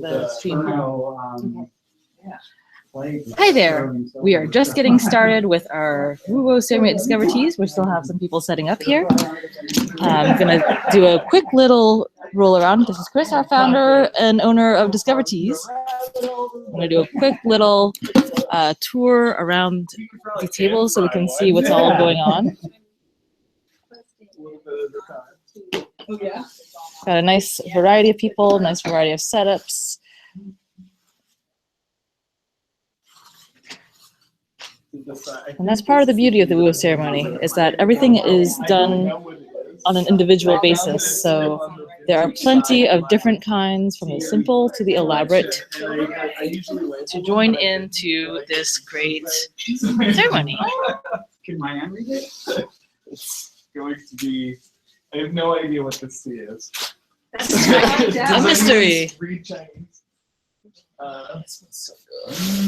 the stream. Okay. Hi there. We are just getting started with our Woo ceremony at Discover Teas. We still have some people setting up here. I'm going to do a quick little roll around. This is Chris, our founder and owner of Discover Teas. I'm going to do a quick little tour around the tables so we can see what's all going on. Got a nice variety of people, nice variety of setups. And that's part of the beauty of the Woo ceremony, is that everything is done on an individual basis. So there are plenty of different kinds, from the simple to the elaborate, to join into this great ceremony. Can my hand read it? It's going to be, I have no idea what this tea is. A mystery. Read Chinese.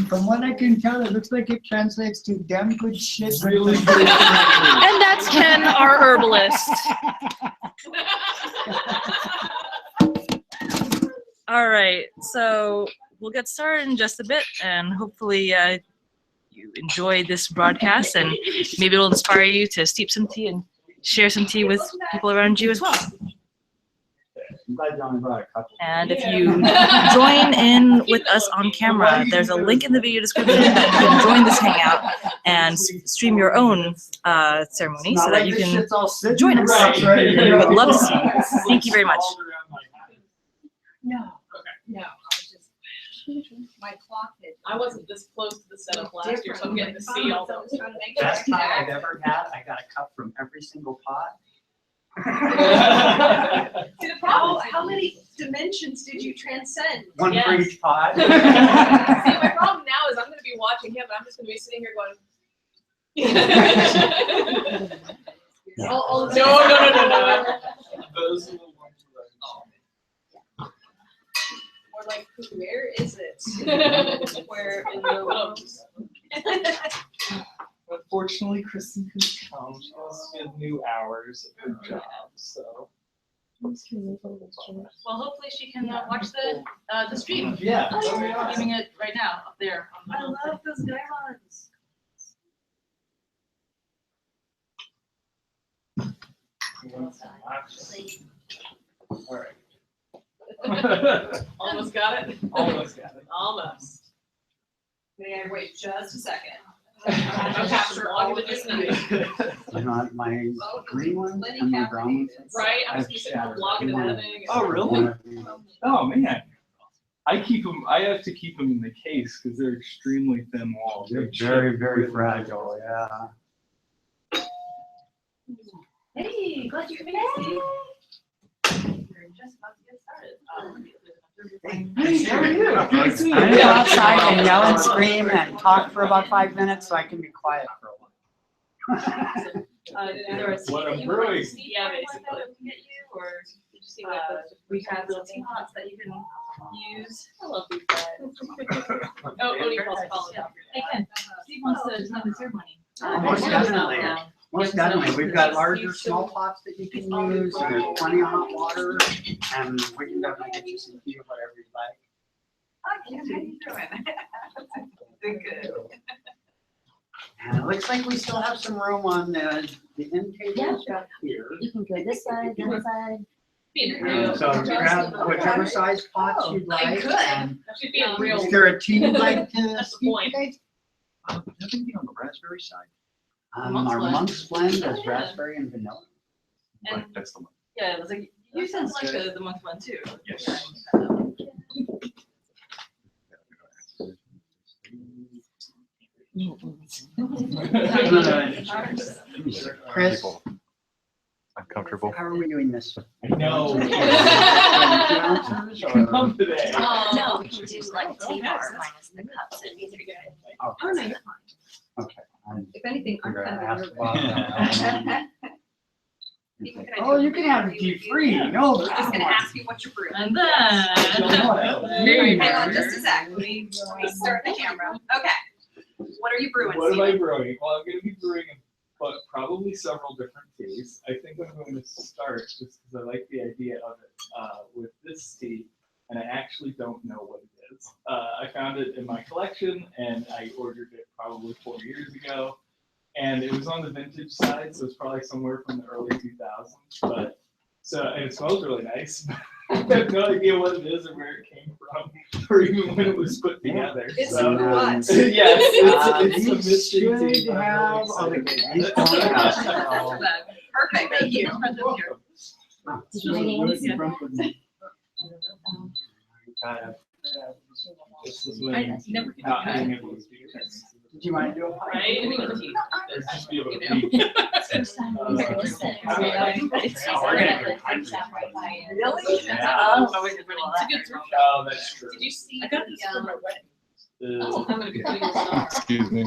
From what I can tell, it looks like it translates to damn good shit. Really good. And that's Ken, our herbalist. All right, so we'll get started in just a bit, and hopefully you enjoyed this broadcast, and maybe it'll inspire you to steep some tea and share some tea with people around you as well. And if you join in with us on camera, there's a link in the video description that you can join this hangout and stream your own ceremony so that you can join us. We would love to see you. Thank you very much. No, no, I was just, my clock hit. I wasn't this close to the setup last year, so I'm getting to see all those. Best pot I've ever had. I got a cup from every single pot. See, the problem is, how many dimensions did you transcend? One for Yes. each pot. See, my problem now is I'm going to be watching him, and I'm just going to be sitting here going. All of No. Those are the ones Or like, where is it? Where in the Unfortunately, Kristen couldn't come. She has new hours at her job, so. Well, hopefully she can watch the stream. Yeah. I'm streaming it right now up there. I love those diamonds. All right. Almost got it. Almost got it. Almost. May I wait just a second? I'm captured all of it this night. My green one and my brown one. Right? I'm just sitting home blogging and editing. Oh, really? Oh, man. I have to keep them in the case because they're extremely thin walls. They're very, very fragile, yeah. Hey, glad you could make it. We're just about to get started. Hey, how are you? Good to see you. I go outside and yell and scream and talk for about 5 minutes so I can be quiet for a while. There was What tea I'm that you wanted brewing. to see Yeah, that basically. we can get you, or did you see like we had little teapots that you can use? I love these guys. Oh, Odie calls college. Hey, Ken, Steve wants to have the ceremony. Most definitely. Most definitely. We've got larger, small pots that you can use, and there's plenty of hot water, and we can definitely get you some tea or whatever you'd like. Hi, Kim, how you doing? Good. And it looks like we still have some room on the end tables back here. You can go this side, that side. Being real. So grab whichever size pots you'd I like. could. And She's being real. is there a tea you'd like to That's the steep point. today? Nothing on the raspberry side. Our Monk's Blend. monk's blend is Oh, yeah. raspberry and vanilla. And- Right, that's the one. Yeah, it was like, you sound like the month one too. Yes. Chris, People uncomfortable. how are we doing this? No. 2 ounces or? Come today. No, we can do like tea bar minus the cups and these are good. Oh, Oh, no. okay. I'm If anything, I'm gonna kind ask of. about that. Can I Oh, do you can have it tea free. No. I'm just gonna ask you what you're brewing. And then, Hang on just a sec. Let me start the camera. Okay. What are you brewing, What am I Steven? brewing? Well, I'm going to be brewing probably several different teas. I think I'm going to start, just because I like the idea of it, with this tea. and I actually don't know what it is. I found it in my collection, and I ordered it probably 4 years ago, and it was on the vintage side, so it's probably somewhere from the early 2000s. But and it smells really nice. I have no idea what it is or where it came from, or even when it was put together. It's So, what? yes, it's a You mystery to me, should but I'm have, really okay, excited. he's calling us. Perfect, thank you. This is when not being able to speak Chinese. Did you mind doing? Right? It's just be able to You peek. Really? Yeah. To get through. Oh, that's true. Did you see? I got this for my wedding. Uh, I'm gonna be putting this on. Excuse me.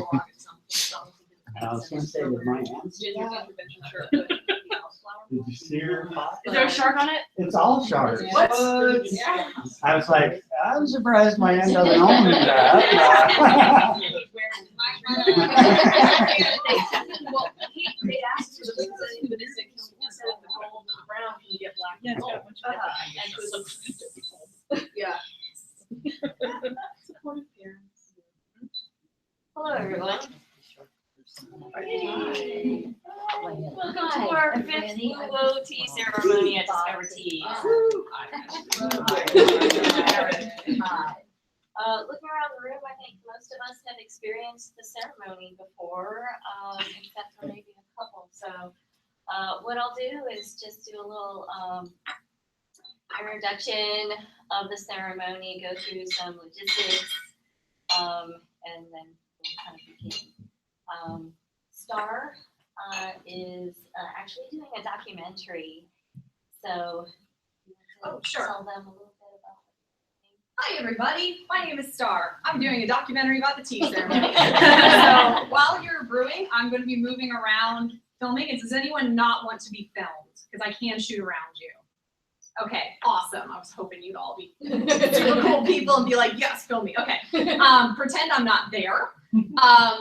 I was gonna say with my hands. Ginger's intervention shirt, but, Did you see her? Is there a shark on it? It's all sharks. What? I was like, I'm surprised my hand doesn't own that. Well, they asked for the reason, but it's like, instead of the gold and the brown, can you get black? Yeah, it's got a bunch of different. And it was like, yeah. Supportive parents. Hello, everyone. Welcome to Hi, our everybody. 5th Woo Tea ceremony at Discover Teas. Looking around the room, I think most of us have experienced the ceremony before, except for maybe a couple. So what I'll do is just do a little introduction of the ceremony, go through some logistics, and then we'll kind of begin. Star is actually doing a documentary, so Oh, sure. tell them a little bit about Hi, everybody. My name is Star. I'm doing a documentary about the tea ceremony. So while you're brewing, I'm going to be moving around filming. And does anyone not want to be filmed? Because I can shoot around you. Okay, awesome. I was hoping you'd all be super cool people and be like, yes, film me. Okay. Pretend I'm not there.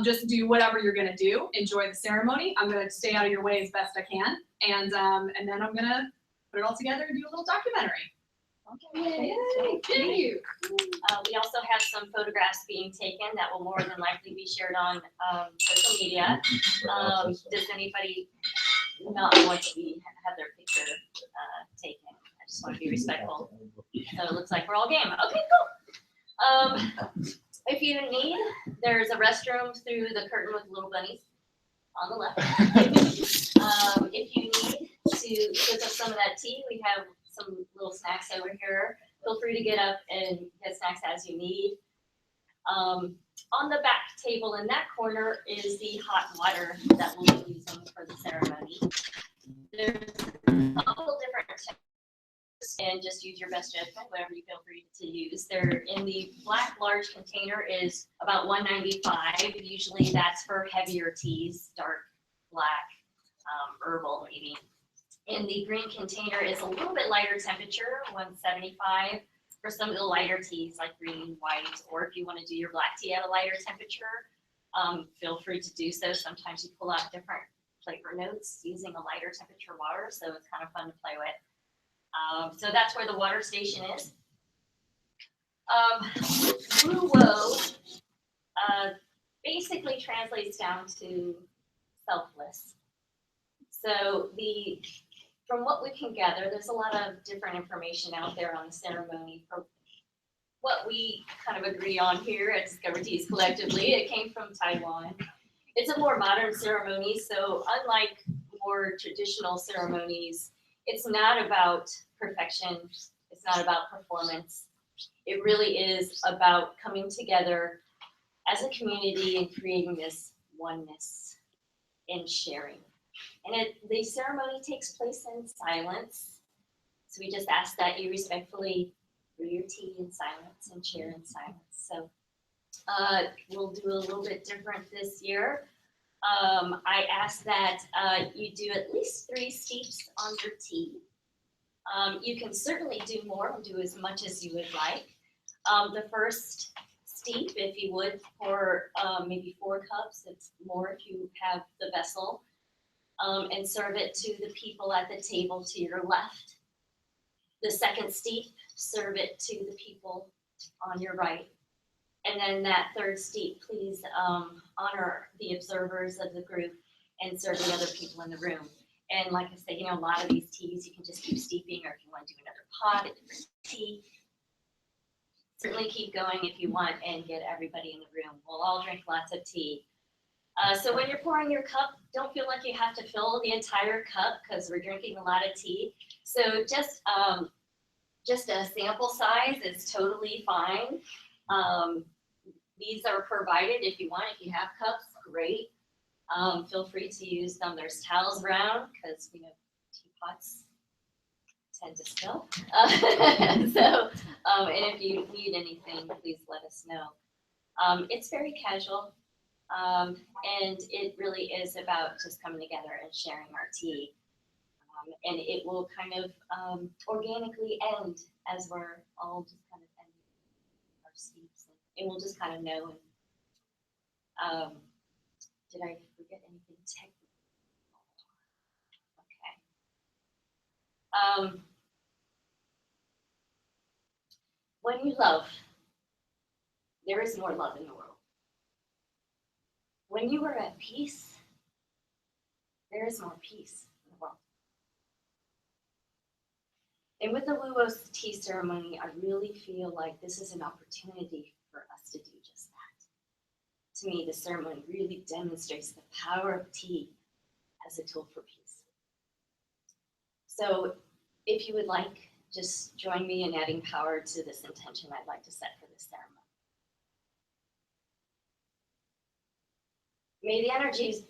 Just do whatever you're going to do. Enjoy the ceremony. I'm going to stay out of your way as best I can. And then I'm going to put it all together and do a little documentary. Okay. Thank you. We also have some photographs being taken that will more than likely be shared on social media. Does ananybody not want to have their picture taken? I just want to be respectful. So it looks like we're all game. Okay, cool. If you need, there's a restroom through the curtain with little bunnies on the left. If you need to cook up some of that tea, we have some little snacks over here. Feel free to get up and get snacks as you need. On the back table in that corner is the hot water that we'll be using for the ceremony. There's a couple different types, and just use your best judgment, whatever you feel free to use. They're in the black large container is about $1.95. Usually that's for heavier teas, dark black, herbal maybe. In the green container is a little bit lighter temperature, 175, for some of the lighter teas like green, white, or if you want to do your black tea at a lighter temperature, feel free to do so. Sometimes you pull out different flavor notes using a lighter temperature water, so it's kind of fun to play with. So that's where the water station is. Woo-wo basically translates down to selfless. So from what we can gather, there's a lot of different information out there on the ceremony. From what we kind of agree on here at Discover Teas collectively, it came from Taiwan. It's a more modern ceremony, so unlike more traditional ceremonies, it's not about perfection. It's not about performance. It really is about coming together as a community and creating this oneness and sharing. And the ceremony takes place in silence. So we just ask that you respectfully brew your tea in silence and share in silence. So we'll do a little bit different this year. I ask that you do at least 3 steeps on your tea. You can certainly do more and do as much as you would like. The first steep, if you would, pour maybe 4 cups. It's more if you have the vessel. And serve it to the people at the table to your left. The second steep, serve it to the people on your right. And then that third steep, please honor the observers of the group and serve the other people in the room. And like I said, a lot of these teas you can just keep steeping, or if you want to do another pot, a different tea, certainly keep going if you want and get everybody in the room. We'll all drink lots of tea. So when you're pouring your cup, don't feel like you have to fill the entire cup because we're drinking a lot of tea. So just a sample size is totally fine. These are provided if you want. If you have cups, great. Feel free to use them. There's towels around because teapots tend to spill. And if you need anything, please let us know. It's very casual, and it really is about just coming together and sharing our tea. And it will kind of organically end as we're all just kind of ending our steeps. And we'll just kind of know. Did I forget anything technical? Okay. When you love, there is more love in the world. When you are at peace, there is more peace in the world. And with the Luo tea ceremony, I really feel like this is an opportunity for us to do just that. To me, the ceremony really demonstrates the power of tea as a tool for peace. So if you would like, just join me in adding power to this intention I'd like to set for this ceremony. May the energies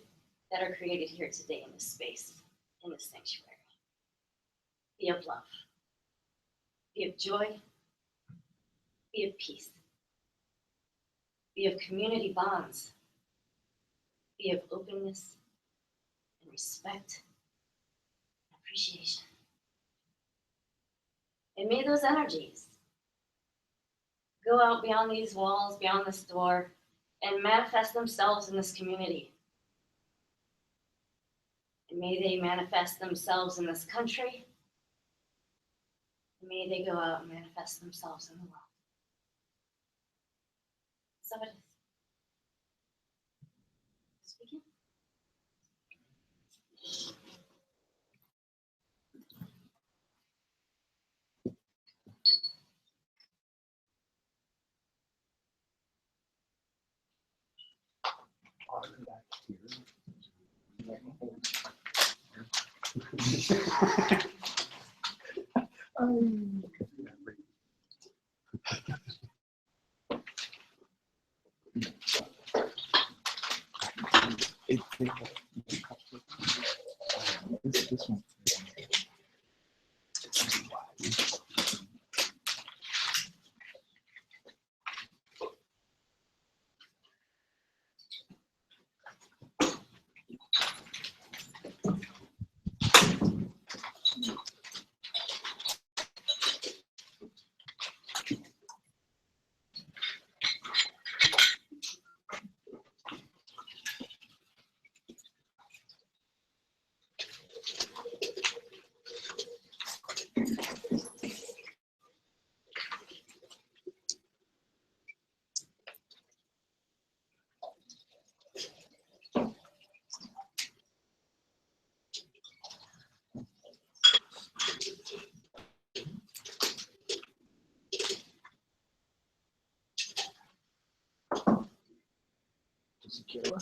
that are created here today in this space, in this sanctuary, be of love, be of joy, be of peace, be of community bonds, be of openness and respect and appreciation. And may those energies go out beyond these walls, beyond this door, and manifest themselves in this community. And may they manifest themselves in this country. And may they go out and manifest themselves in the world. So it is. Speaking. This one. Secure.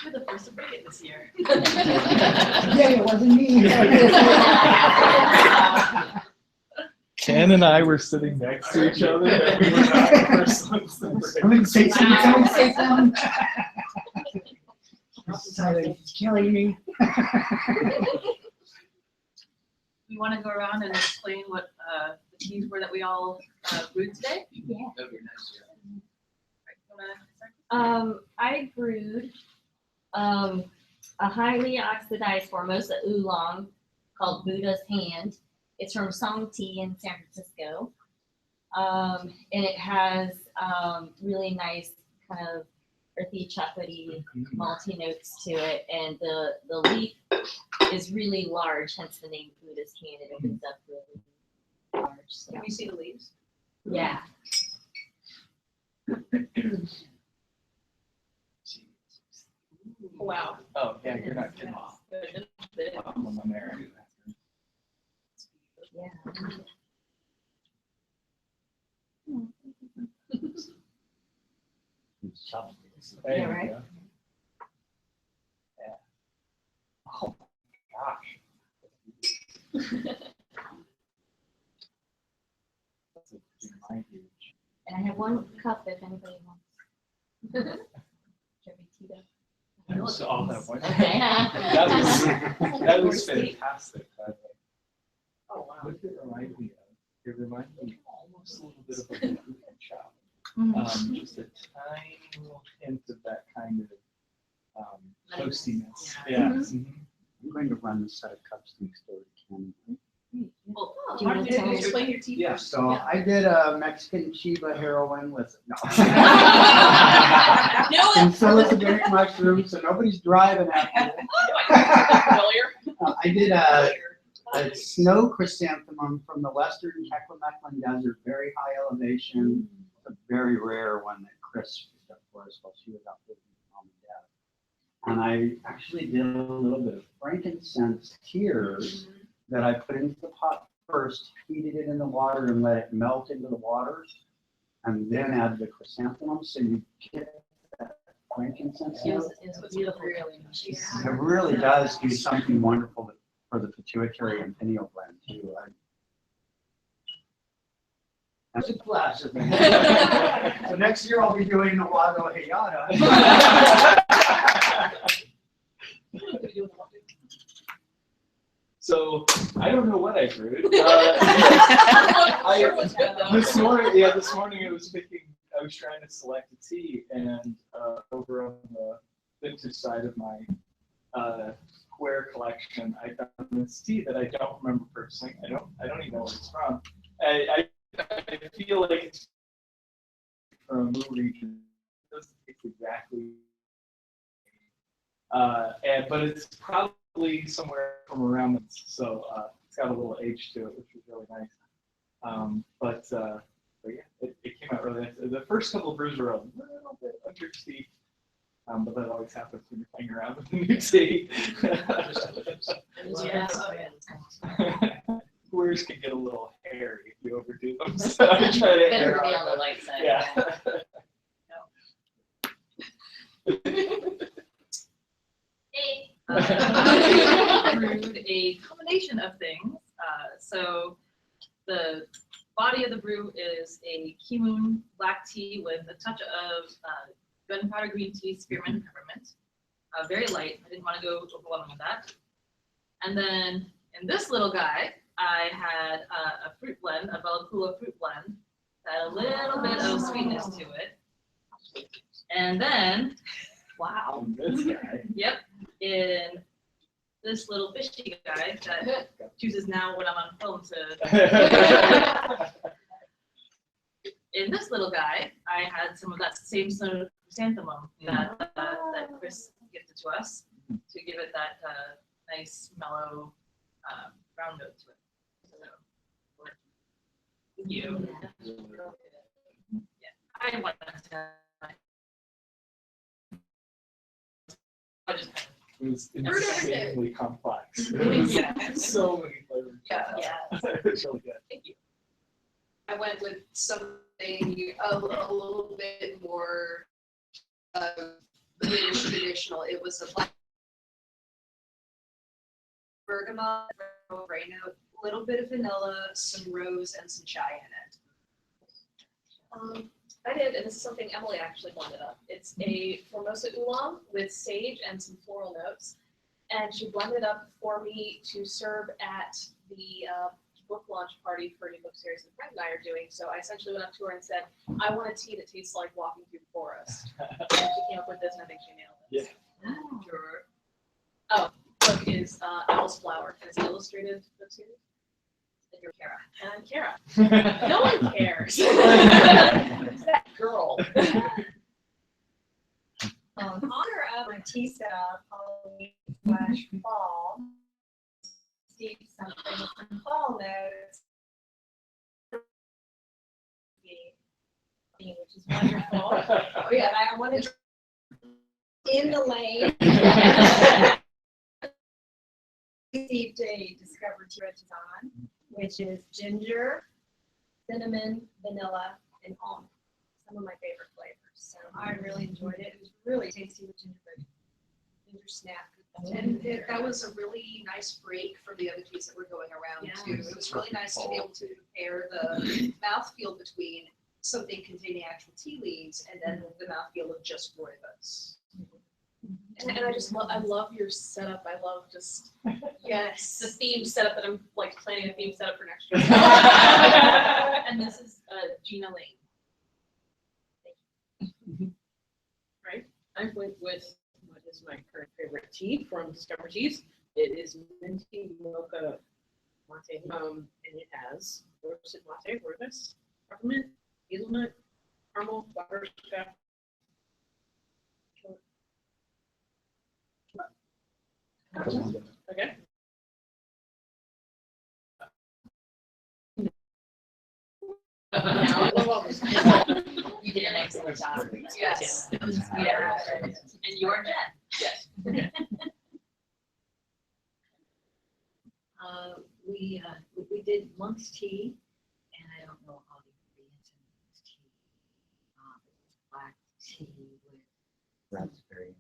You're the first to bring it this year. Yeah, it wasn't me. Ken and I were sitting next to each other. And we were not the first ones to break. Somebody say something, somebody say something. Silence is killing me. You want to go around and explain what the teas were that we all brewed today? Yeah. Right, you wanna start? I brewed a highly oxidized Formosa oolong called Buddha's Hand. It's from Song Tea in San Francisco. And it has really nice kind of earthy, chocolatey, malty notes to it. And the leaf is really large, hence the name Buddha's Hand. It opens up really large. So. Can you see the leaves? Yeah. Wow. Oh, yeah, you're not kidding. I'm American. Yeah. There Yeah, you right. go. Yeah. Oh my gosh. That's a my huge. And I have one cup if anybody wants. I also all have one. Okay. That was fantastic. By the way. Oh, wow. What did it remind me of? It reminded me almost a little bit of a cookie shop. Just a tiny little hint of that kind of toastiness. Yeah. Yeah. Mhm. Mhm. I'm going to run a set of cups next door to Ken. Well, you want to explain your tea Yeah, first? so I did a Mexican Chiba heroin with, no. Knew it. And psilocybinic mushrooms, so nobody's driving after Familiar? I did a snow chrysanthemum from the western Tequamequin Desert, very high elevation, a very rare one that Chris picked up for us while she was out with mom and dad. And I actually did a little bit of frankincense tears that I put into the pot first, heated it in the water and let it melt into the water, and then add the chrysanthemum, so you get that frankincense note. It really does do something wonderful for the pituitary and pineal gland too. That's a glass of it. So next year I'll be doing the Wado Hayata. So I don't know what I brewed. This morning I was trying to select a tea, and over on the vintage side of my Square collection, I found this tea that I don't remember purchasing. I don't even know where it's from. I feel like it's from a Moo region. It doesn't taste exactly, but it's probably somewhere from around this. So it's got a little age to it, which is really nice. But yeah, it came out really nice. The first couple of brews were a little bit understeeped. But that always happens when you're playing around with the new tea. Squares can get a little hairy if you overdo them. So I try to Better to be on the light side. Yeah. Hey. I brewed a combination of things. So the body of the brew is a Kimoon black tea with a touch of gunpowder green tea, spearmint, peppermint. Very light. I didn't want to go overwhelming with that. And then in this little guy, I had a fruit blend, a Bellapula fruit blend, that had a little bit of sweetness to it. And then, wow, This guy. yep, in this little fishy guy that chooses now when I'm on film to. In this little guy, I had some of that same sort of chrysanthemum that Chris gifted to us to give it that nice mellow brown note to it. So, thank you. Yeah, I want to. I just It was insanely complex. It was so many flavors. Yeah. It was really good. Thank you. I went with something a little bit more British traditional. It was a black bergamot, right note, a little bit of vanilla, some rose, and some chai in it. I did, and this is something Emily actually blended up. It's a Formosa oolong with sage and some floral notes. And she blended up for me to serve at the book launch party for a new book series that Fred and I are doing. So I essentially went up to her and said, I want a tea that tastes like walking through the forest. And she came up with this, and I think she nailed it. Yeah. Sure. Oh, the book is Owl's Flower. It's an illustrated book series. And you're Kara. And I'm Kara. No one cares. It's that girl. In honor of my tea setup, Halloween/fall, steep something from fall notes, which is wonderful. Oh yeah, and I wanted In the lane. Received a Discover Teas on, which is ginger, cinnamon, vanilla, and almond. Some of my favorite flavors. So I really enjoyed it. It was really tasty with gingerbread. Ginger snap. and that was a really nice break from the other teas that were going around too. It was really nice to be able to compare the mouthfeel between something containing actual tea leaves and then the mouthfeel of just rooibos. And I just love, I love your setup. I love just Yes. the theme setup that I'm like planning a theme setup for next year. And this is Gina Lane. Right, I went with what is my current favorite tea from Discover Teas. It is minty mocha latte, and it has roasted latte, rooibos, peppermint, hazelnut, caramel, butterscotch. Okay. Now I love all this. You did an excellent job. Yes. Yeah. And you're Jen. Yes. We did monk's tea, and I don't know all the ingredients in monk's tea. It's black tea with Raspberry.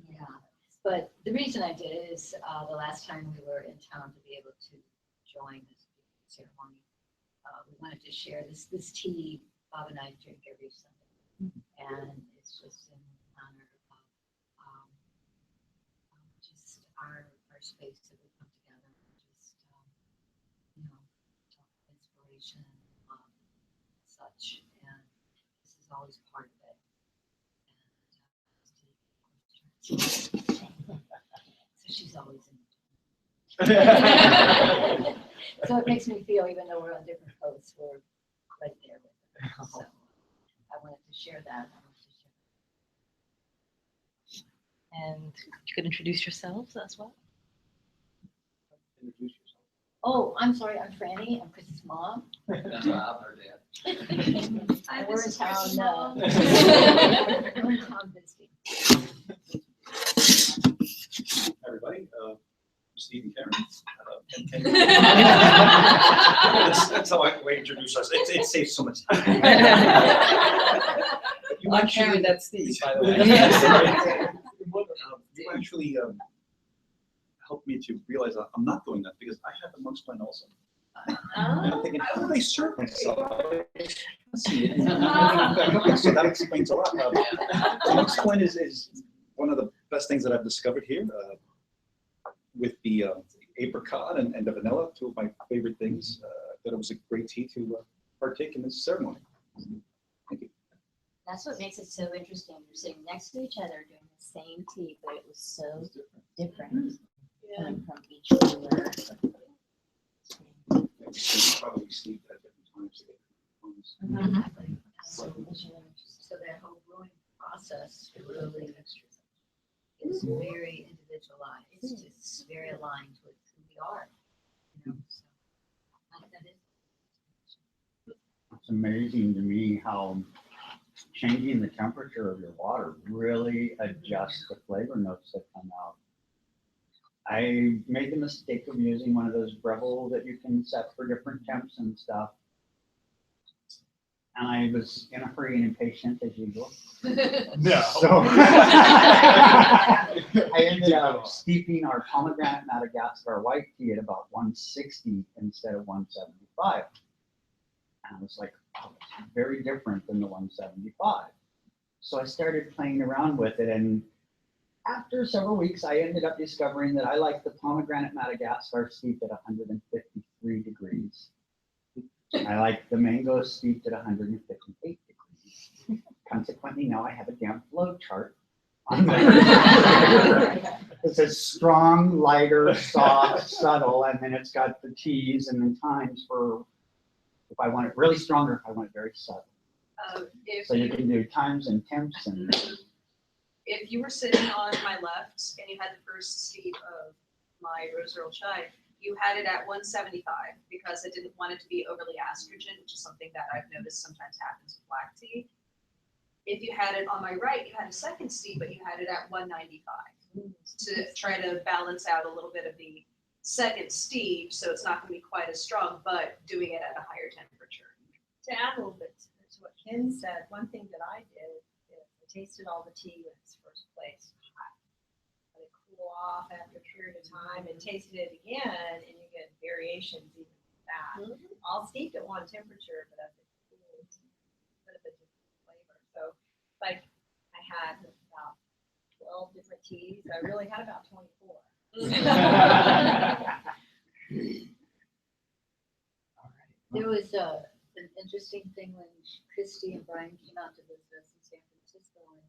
yeah. But the reason I did it is the last time we were in town to be able to join this ceremony, we wanted to share this tea Bob and I drink every Sunday, and it's just in honor of just our space that we come together and just talk inspiration, such, and this is always part of it. And so she's always in. So it makes me feel, even though we're on different coasts, we're right there with her. So I wanted to share that. And you could introduce yourselves as well. Introduce yourself. Oh, I'm sorry, I'm Franny. I'm Chris's mom. That's Bob, her dad. And we're in town. We're in town visiting. Hi, everybody. Steve and Karen. That's how we introduce us. It saves so much time. You I'm Karen, that's Steve, by the way. You actually helped me to realize I'm not doing that because I have a monk's plan also. And I'm thinking, how do they serve myself? Okay, so that explains a lot. The monk's plan is one of the best things that I've discovered here. With the apricot and the vanilla, two of my favorite things. That it was a great tea to partake in this ceremony. Thank you. That's what makes it so interesting. You're sitting next to each other doing the same tea, but it was so different coming from each brewer. Probably Steve at different times to get So that whole brewing process really is very individualized. It's just very aligned with who we are. So that is. It's amazing to me how changing the temperature of your water really adjusts the flavor notes that come out. I made the mistake of using one of those Breville that you can set for different temps and stuff. And I was in a hurry and impatient as usual. No. So I ended up steeping our pomegranate Madagascar white tea at about 160 instead of 175. And I was like, oh, it's very different than the 175. So I started playing around with it. And after several weeks, I ended up discovering that I like the pomegranate Madagascar steeped at 153 degrees. I like the mango steeped at 158 degrees. Consequently, now I have a damn flow chart on there. It says strong, lighter, soft, subtle, and then it's got the teas and then times for if I want it really strong or if I want it very subtle. So you can do times and temps and. If you were sitting on my left and you had the first steep of my Rose Earl Chai, you had it at 175 because I didn't want it to be overly astringent, which is something that I've noticed sometimes happens with black tea. If you had it on my right, you had a second steep, but you had it at 195 to try to balance out a little bit of the second steep, so it's not going to be quite as strong, but doing it at a higher temperature. To add a little bit to what Ken said, one thing that I did is I tasted all the tea when it's first placed hot. Let it cool off after a period of time and tasted it again, and you get variations even with that. All steeped at one temperature, but as it cools, a bit of a different flavor. So, like, I had about 12 different teas. I really had about 24. There was an interesting thing when Christy and Brian came out to visit us in San Francisco, and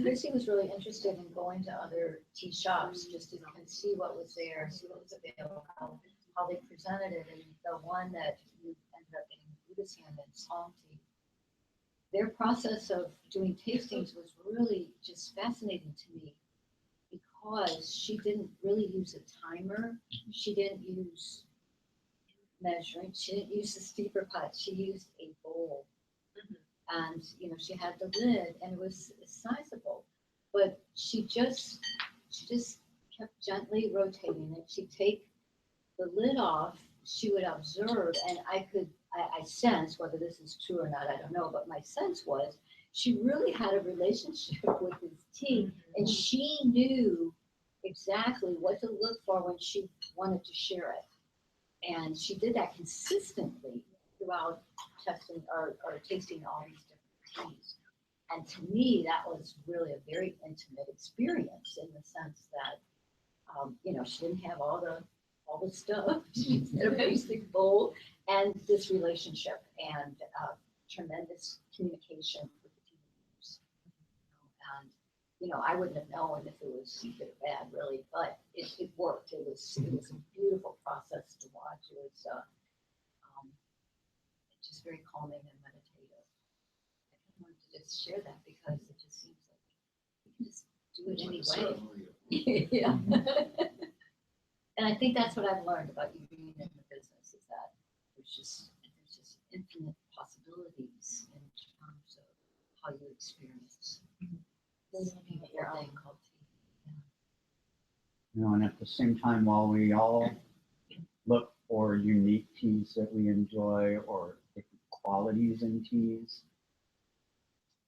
Chrissy was really interested in going to other tea shops just to kind of see what was there, see what was available, how they presented it. And the one that you ended up getting Buddha's hand in, Psalm Tea, their process of doing tastings was really just fascinating to me because she didn't really use a timer. She didn't use measuring. She didn't use the steeper pot. She used a bowl. And, you know, she had the lid and it was sizable, but she just kept gently rotating it. She'd take the lid off, she would observe, and I sense, whether this is true or not, I don't know, but my sense was she really had a relationship with this tea, and she knew exactly what to look for when she wanted to share it. And she did that consistently throughout testing or tasting all these different teas. And to me, that was really a very intimate experience in the sense that, you know, she didn't have all the stuff. She just had a basic bowl and this relationship and tremendous communication with the teams. And, you know, I wouldn't have known if it was good or bad, really, but it worked. It was a beautiful process to watch. It was just very calming and meditative. I wanted to just share that because it just seems like you can just do it anyway. Yeah. And I think that's what I've learned about you being in the business is that there's just infinite possibilities in terms of how you experience this beautiful thing called tea. You know, and at the same time, while we all look for unique teas that we enjoy or different qualities in teas,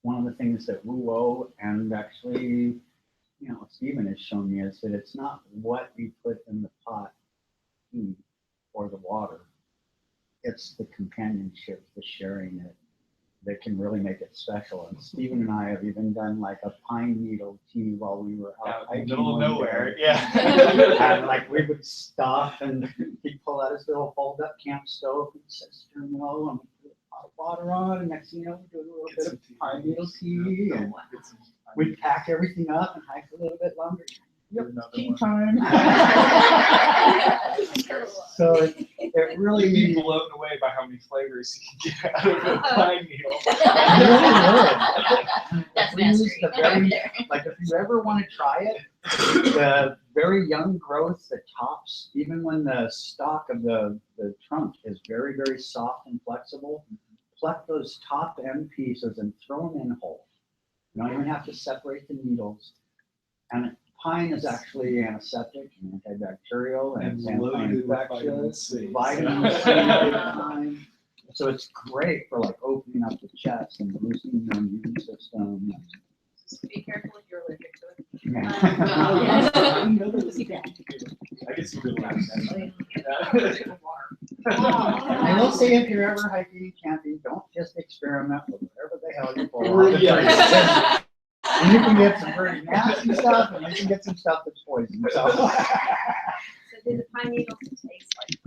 one of the things that Wu and actually, you know, Stephen has shown me is that it's not what you put in the pot, tea, or the water. It's the companionship, the sharing it, that can really make it special. And Stephen and I have even done like a pine needle tea while we were out in hiking the middle of one nowhere, day. yeah. And like we would stop and he'd pull out his little fold-up camp stove and set stern low and put a pot of water on. And next thing you know, we do a little bit of pine needle tea. And we'd pack everything up and hike a little bit longer. Yep, tea time. So it really You'd be blown away by how many flavors you can get out of a pine needle. That's We use the mastery. very, like if you ever want to try it, the very young growth, the tops, even when the stalk of the trunk is very, very soft and flexible, pluck those top end pieces and throw them in whole. You don't even have to separate the needles. And pine is actually antiseptic and antibacterial and And loaded with anti-infectious, vitamin C. vitamin C, pine. So it's great for like opening up the chest and boosting your immune system. Just be careful if you're allergic to it. I guess you really like And I will say if you're ever hiking and camping, don't just experiment with whatever the hell you pull off. Yeah. And you can get some very nasty stuff and you can get some stuff that's poison. So. So do the pine needles taste like?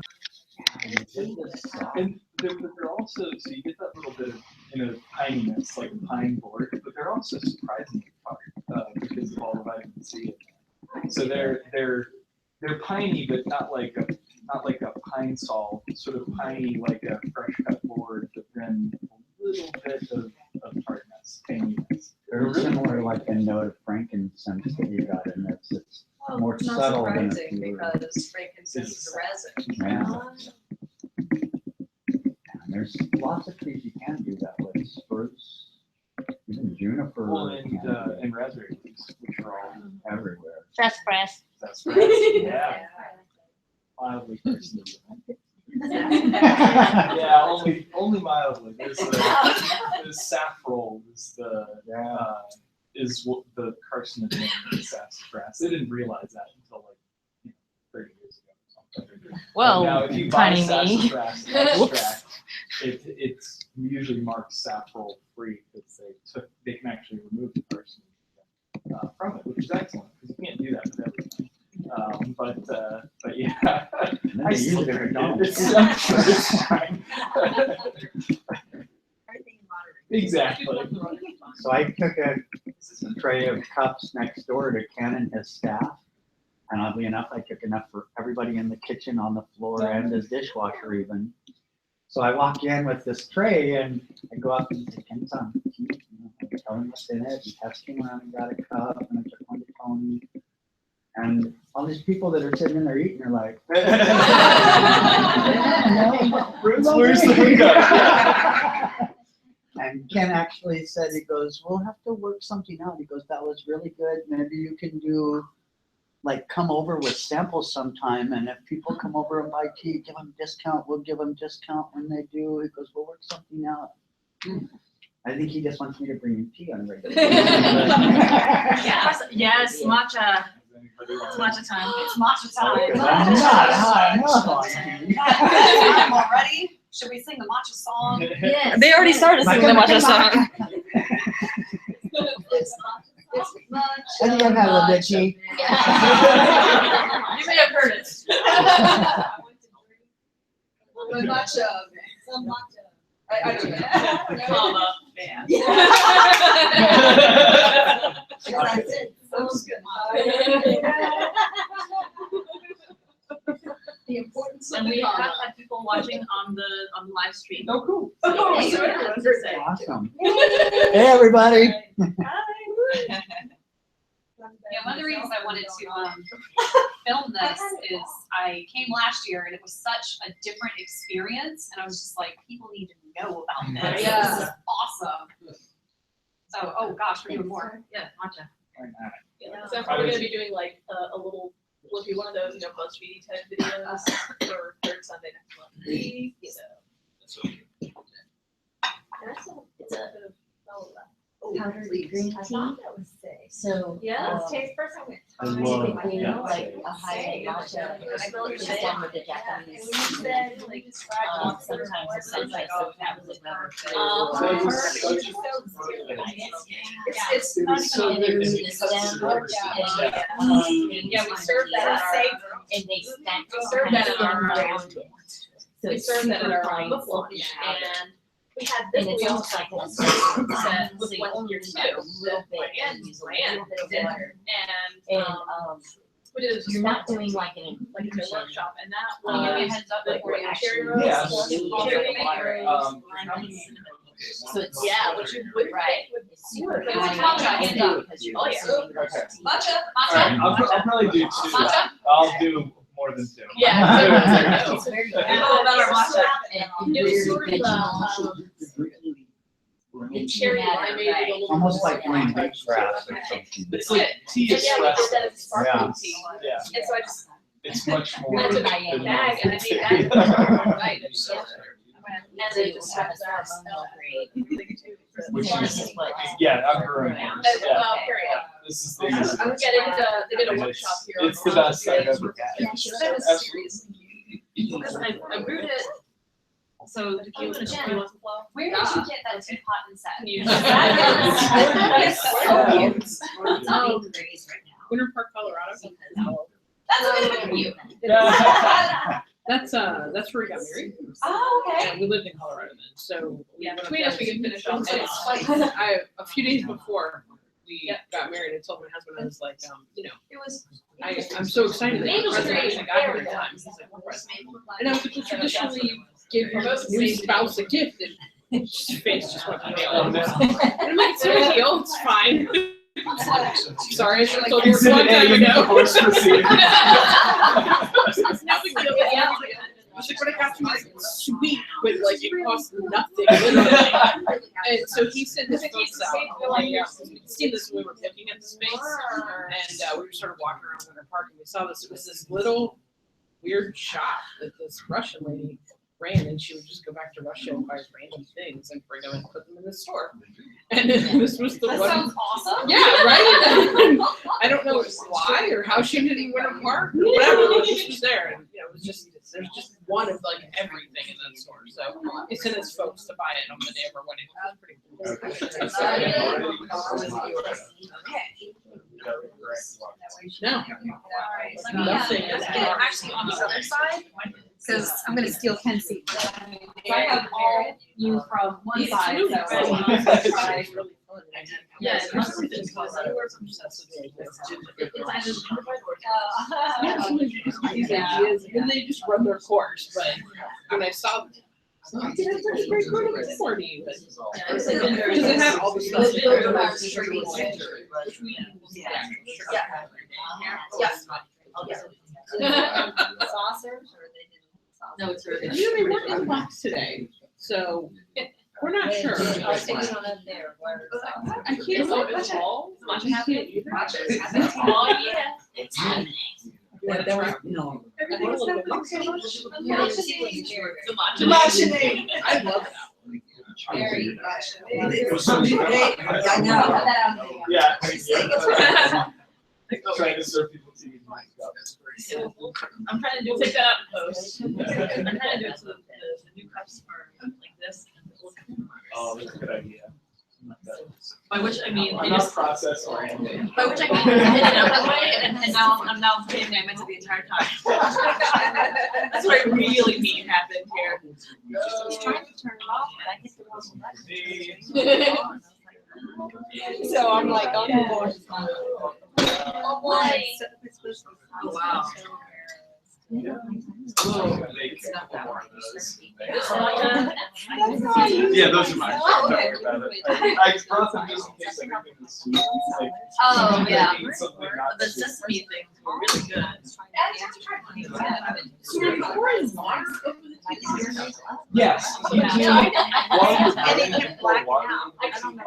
And they're also, so you get that little bit of, you know, pininess, like pine board, but they're also surprisingly tart because of all the vitamin C in there. So they're piney, but not like a pine sol, sort of piney like a fresh cut board, but then a little bit of tartness, tanginess. Very similar, like a note of frankincense that you got in this. It's Well, more it's not subtle than surprising if you were. because frankincense is a resin. Yeah. And there's lots of trees you can do that with. Spruce, even juniper. Well, can do it and raspberry leaves, which are all everywhere. Sassafras. that's right. Yeah. Mildly carcinogenic. Yeah, only mildly. There's the saffrol is what the carcinogen of sassafras. They didn't realize that until like 30 years ago or something. Well, But now if you buy tiny me. sassafras extract, it's usually marked saffrol free because they can actually remove the carcinogen from it, which is excellent because you can't do that with everything. But yeah, I still use it drink at it. It's fine. Everything in moderation. Exactly. So I took a tray of cups next door to Ken and his staff. And oddly enough, I took enough for everybody in the kitchen, on the floor, and the dishwasher even. So I walk in with this tray and I go up and say, Ken's on tea. I tell him what's in it. He testing around and got a cup, and I took one to Tony. And all these people that are sitting in there eating are like, Where's the food go? And Ken actually said, he goes, we'll have to work something out. He goes, that was really good. Maybe you can do, like, come over with samples sometime. And if people come over and buy tea, give them discount. We'll give them discount when they do. He goes, we'll work something out. I think he just wants me to bring him tea on regular. Yes, matcha. It's matcha time. It's matcha time. Because I'm not high enough on tea. I'm all ready. Should we sing the matcha song? Yes. They already started singing the matcha song. I think I've had a little bit of tea. You may have heard it. Matcha. Some matcha. I don't know. Comma, man. That's it. Sounds good. The importance of And the we have comma. had people watching on the live stream. Oh, cool. So, Oh, thank you. cool. That's to say. Awesome. Hey, everybody. Yeah, one of the reasons I wanted to film this is I came last year and it was such a different experience, and I was just like, people need to know about this. Yeah. This is awesome. So, oh gosh, we're doing more. Yeah, matcha. Yeah, so I'm probably gonna be doing like a little, we'll do one of those, BuzzFeedy type videos for third Sunday next month. So. It's a Oh, powdered please. green I tea. thought that was safe. So. Yeah, um, let's taste first. I'm gonna I love typically, yeah. like a high matcha, I feel like just done with the Japanese. Sometimes it's like that, sometimes it's never. It's not So there's the stem and Yeah, we serve that at our, and they stack. we serve that at our, around it. So we it's serve that at our super book fine. launch, and we had this, And it's we almost also like a set with so you one only year use too, like a little bit, Ryan, and use a Ryan little bit of did, water. and, And, we did it as a you're smart not doing like an like a infusion. workshop, and that Can you give me a was heads up like before you cherry actually- rose, Yeah. cherry Yeah. rose, How lemon, many- cinnamon. So it's. Yeah, which you would Right. with It's super It's fine. matcha, hands up. Because you're Oh, yeah. consuming Okay. this tea. Matcha, All right, matcha. I'll probably do two. Matcha? I'll do more than two. Yeah. It's very good. Oh, about our matcha. And It was very sort of vegetable. the cherry Yeah, limeade, right. a little Almost more like doing touch. beach grass or something. It's like tea And yeah, we did espresso. that as sparkling Yeah. tea. Yeah, And so I just it's much more. went to than the bag and I made tea. that right. And so, and So then you just have have a that ceremonial grade. Which And is- this is what. Yeah, I'm brewing Yeah. yours. Yeah, Carry on. this is I was getting, they did a And workshop it's- here. it's the best I've ever had. Yeah, she said it's serious. Because I brewed it, so the tequila and the tequila wasn't flow. Where did you get that teapot and set? Can you- That is so cute. It's being crazy right now. Winter Park, Colorado. That's a bit of a commute. That's where we got married. Oh, okay. And we lived in Colorado then, so. Yeah, between us, we can finish off. And it's funny, a few days before we got married, I told my husband, I was like, It was. I'm so excited that Maple the president Street, actually got here there in we go. time. He's like, "What president?" And I was like, "Well, traditionally, you give your new spouse a gift, and his face just went pale. Oh, no. And I'm like, "It's no big deal, it's fine." Sorry, I should have told you a Exhibit long A time in the ago. divorce proceeding. It's no big deal. Yeah, I was like, what I got you is sweet, but like it costs nothing, literally. And so he sent his folks out. We'd seen this when we were looking at the space, and we were sort of walking around Winter Park, and we saw this. It was this little weird shop that this Russian lady ran, and she would just go back to Russia and buy random things and bring them and put them in the store. And then this was the That one. sounds awesome. Yeah, right. I don't know why or how she ended in Winter Park or whatever, but this was there, and it was just there's just one of like everything in that store. So he sent his folks to buy it on the day of our wedding. It was pretty cool. No. Let's get actually on the other side, because I'm gonna steal Ken's seat. So I have all you from one side, so. Yeah, it's mostly just because I was obsessed with ginger. These ideas, and they just run their course, but when I saw them, I said, that's like a great party. Because it had all the stuff. Saucers or they did saucers? No, it's really. You know, they weren't in the box today, so we're not sure. I was thinking on up there. Where is that? I can't know it's all. Matcha happening. Matcha is happening. Oh, yeah, it's happening. Yeah, there were, no. Everything's Okay. The matcha name. I love that. Very I know. Yeah. Trying to serve people tea. I'm trying to do, take that out and post. I'm trying to do it so the new cups are like this. Oh, that's a good idea. By which I mean, they I'm not just, process oriented. by which I mean, I did it out that way, and now I'm saying I meant it the entire time. That's what I really mean happened here. I was trying to turn it off, but I hit the wrong button. So I'm like, oh no. Oh, boy. Oh, wow. It's not that one. Yeah, those are mine. Oh, Don't okay. worry about it. I brought them just in case anything was sweet. Like, Oh, yeah. something not The sweet. sesame things were really good. So you're pouring water over the Yes. Yeah. While you're And brewing, it you kept pour blacking water out. in the I don't know.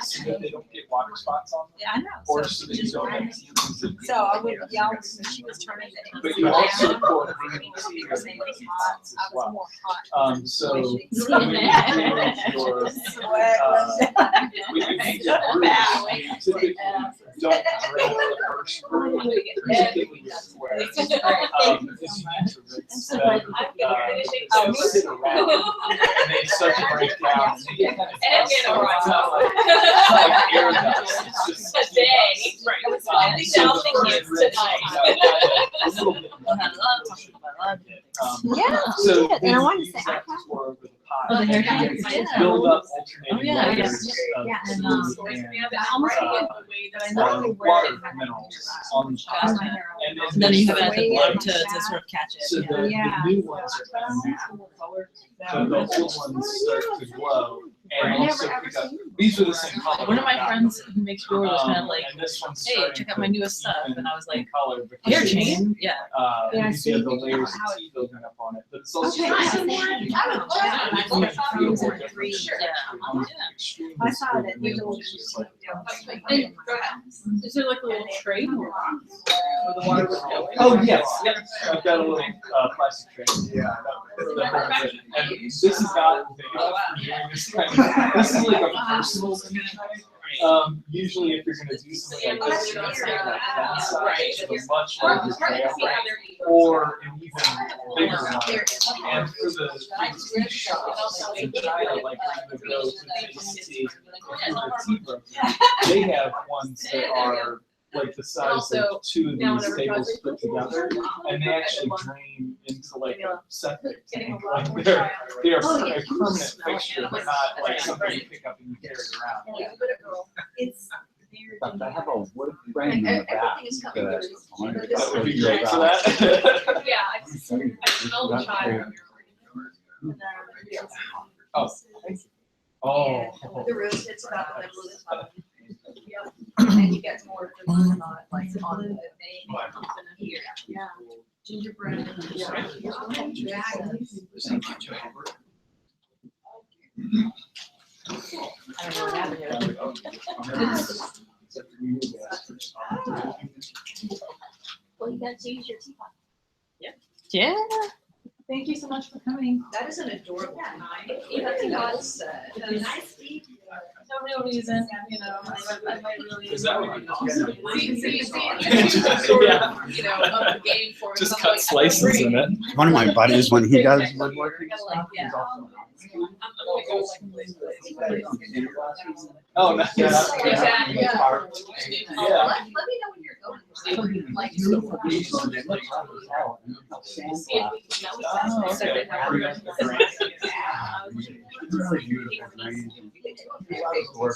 so that they don't get water spots on them, Yeah, I know. or so that you don't have to use it. So I would yell when she was turning the. But you also pour down. green tea You were saying with it was hot. spots I as was well. more hot. So when you Yeah. make your, Sweat was when you make your brews, you typically don't drink the first brew, particularly with sweat. Because you need to rinse them, sit around, and they start to break down. And they get kind of And it's not like air dust, it's just. Today, right. I think So I'll the think first it's rinse tonight. comes out a little bit. Yeah, So we did, and I then wanted to use say, that to pour over the pot. Oh, the hair dye? And Yeah. build up Oh, alternating yeah, yeah. layers of Yeah, and, food and water minerals on the pot. And And then you have it at there's the like bottom to sort of catch it. so the new ones are kind of matte. The old ones start to glow and also pick up. These are the same color. One of my friends who makes jewelry was kind of like, and this one's hey, starting check out to my newest stuff. deepen And I was like, in color because hair it's, chain? Yeah. Yeah, you see, have the layers of tea building up on it, but it's also. Okay, I see. I saw that there's a little. Is there like a little tray where the water was going? Oh, yes, yep, I've got a little plastic tray. Yeah. And this is not big enough for doing this kind of, this is like a personal thing. Usually if you're gonna do something like this, you're gonna take like that size of a much larger tray, or an even bigger one. And for the tea shops in China, like when you go to the tea broker, they have ones that are like the size of two of these tables put together, and they actually drain into like a septic tank. Like they are a permanent fixture, but not like something you pick up and you carry around. It's. But I have a wood frame in the back. Everything is coming that through. That would be great for that. Yeah, I smell the chai. Oh, thank you. Oh. The rose hits about the middle of the tongue. Yep. And you get more of the not like on the vein here. Yeah. Gingerbread. I don't know what happened here. Well, you got to use your teapot. Yeah. Thank you so much for coming. That is an adorable nine. That's Well said. Nice deep. No real reason, you know, I might really. Is that what See, Yeah. sort of, you know, up the game for. Just something cut like slices in it. One of my buddies, when he does woodworking Like, stuff, yeah. he's also. Oh, no, yeah. Exactly, yeah. Yeah. Let me know when you're going. Like, It's really beautiful trees. Work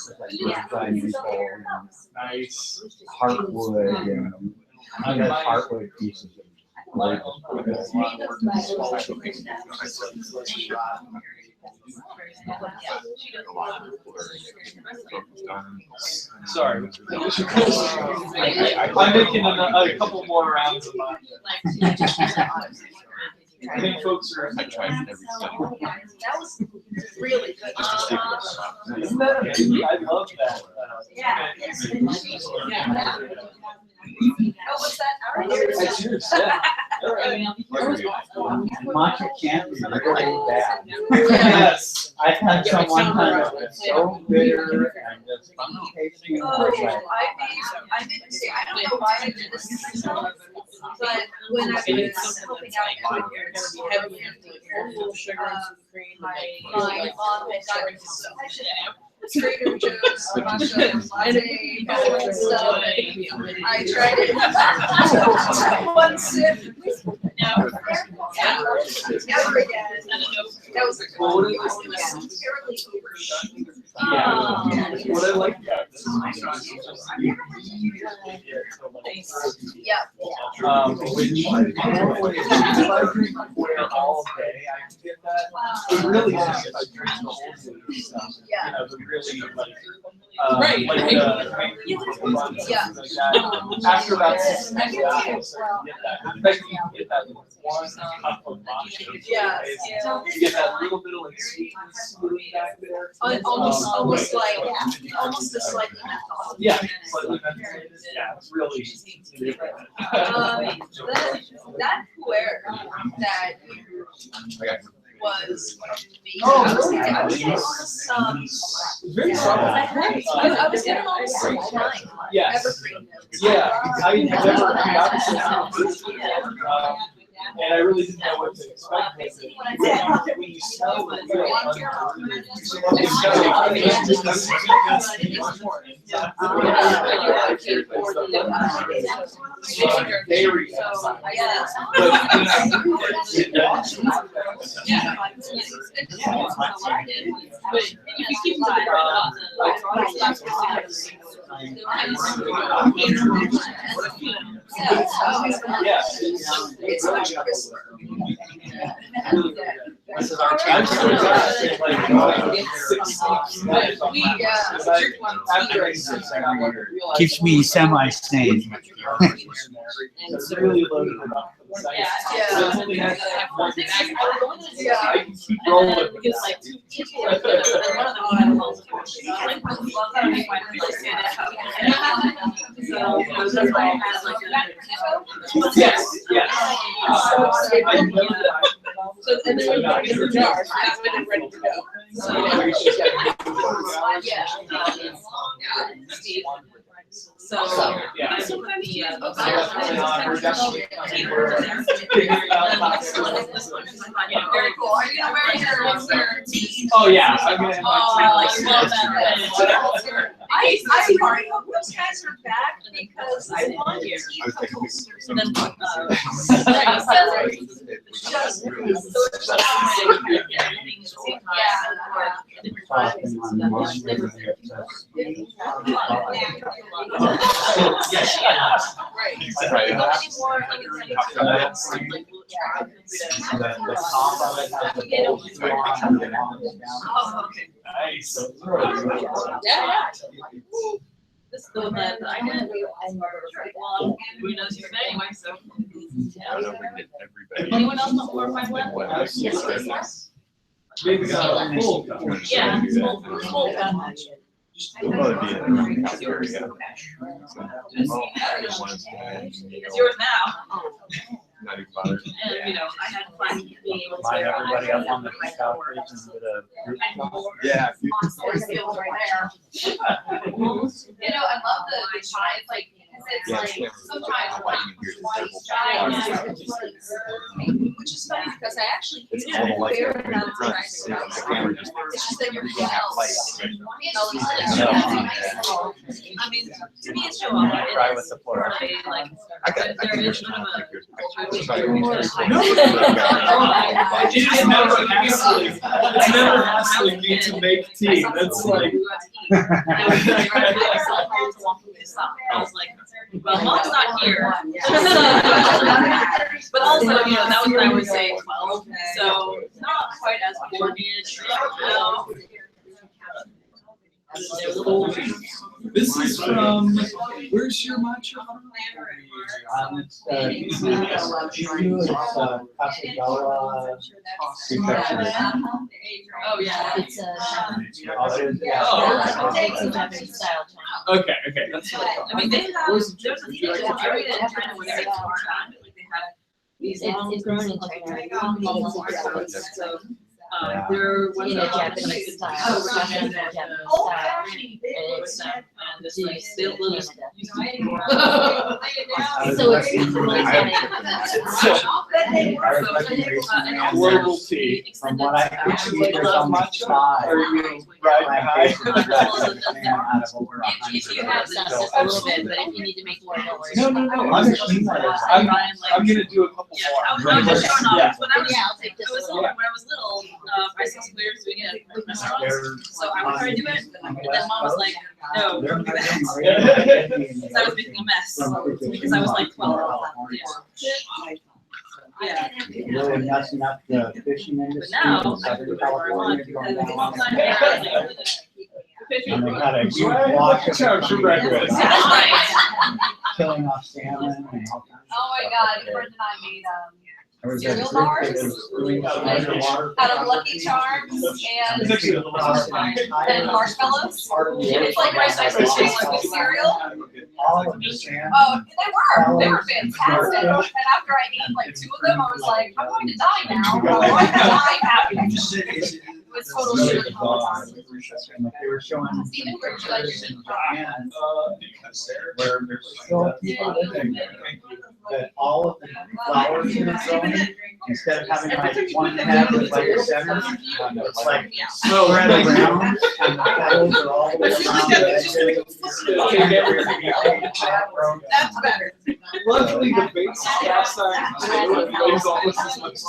with like bonsai maple and Nice. heartwood and I got heartwood pieces. Sorry. I'm making a couple more rounds of mine. I think folks are. that was really good. Isn't that amazing? I love that. Oh, what's that? That's yours, yeah. Matcha can't be really bad. Yes. I've had someone kind of so bitter and just tasting. Oh, I made a mistake. I don't know why I did this to myself, but when I was helping out my mom had gotten some Trader Joe's matcha latte stuff. I tried it. One sip. Never again. That was a terribly What I like about this. Yeah. When you wear all day, I can get that. It really is if I drink the whole food stuff. Yeah. You know, the really like. Right. Like the Yeah. like that. After about 6 hours, you get that. In fact, you can get that with one cup of matcha. Yeah. You get that little bit of like sweetness back there. Almost like a slightly menthol. Yeah, slightly mentholated. Yeah, it's really. That puer that was amazing. Oh, I was really? getting Very subtle. I was getting all the same time. Yes. Evergreen. Yeah, I never got to and I really didn't know what to expect with it. When you smell the very It's much crisper. This is our chance. Keeps me semi-sane. It's really loaded up. Yeah. I can keep rolling. Because like two people, one of them Yes, yes. So, and then when you put it in the jar, that's when it's ready to go. So, So, Yeah. sometimes We're definitely figuring out lots of Very cool. Are you gonna wear your tea? Oh, yeah, I'm gonna have my I already hope those guys are back because I want tea posters. and then, Nice. this is the one that I did. Well, who knows you anyway, so. Anyone else want 4 or 5 left? Yes. Big full. Yeah. Full. It's yours now. And, you know, I had fun being able to. Line everybody up on the calculations with a group. Yeah. Skills right there. You know, I love the chai, like, because it's like, sometimes when you're chai, which is funny because I actually It's did all the a light fair there. amount of Right. practice. The camera just- It's just that your You don't have light. I mean, to me, it's show off. Try with the floor. Like, I got there think is it's sort of pretty a. good. No, it's never hassling. It's never hassling me to make tea. That's like. I was like, well, mom's not here. But also, that was when I was say 12, so not quite as coordinated. This is from, where's your mantra from? It's Kasagawa Prefecture. Oh, yeah. It's a, Oh. Japanese style. Okay, that's what I thought. I mean, they have, there's a area in China where they have farm land, like they have these long. It's grown in China. So, they're one of In the a Japanese style. and Japanese Oh, style. it's and this like they little used to be. So it's Global tea. From what I can see, there's almost 5. Are you riding high? If you have this, just a little bit, but if you need to make more, no worries. No. I'm gonna do a couple Yeah, more. I was just showing Yeah. off, when I was, when I was little, I saw some players doing it at restaurants, so I would try to do it, and then mom was like, no, don't do that. Because I was making a mess, because I was like 12. Yeah. Really messing up the fishing But industry now, in Southern California. Going mom's down. not here, I was like, And they had a huge block of Charge for breakfast. that's right. killing off salmon and all kinds of Oh my stuff God, up there. Fred and I made, There was a cereal group that bars was doing underwater out of Lucky photography. Charms It's and actually a little and marshmallows. Part of the It's like Rice Krispies Treats with cereal. all of the salmon. Oh, they were fantastic. And after I ate like 2 of them, I was like, I'm going to die now. I'm going to die happy. It was total shit. They were showing Steven, where would you like pictures your in Japan where there's still people living there. That all of the flowers that are growing, instead of having like one head with like a center, it's like spread around and the petals are all the way around. That's better. Luckily, the base stop sign is almost as much as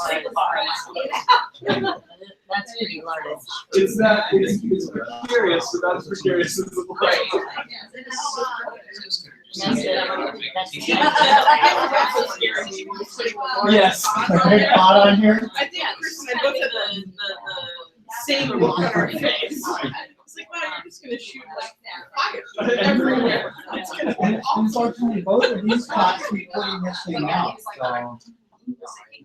That's pretty large. it's not, it's precarious, but not as precarious as the light. Yes. Big pot on here. I think Chris and I both had the same look on our face. It's like, wow, you're just gonna shoot like fire everywhere. It's gonna be awesome. Unfortunately, both of these pots keep putting this thing out, so.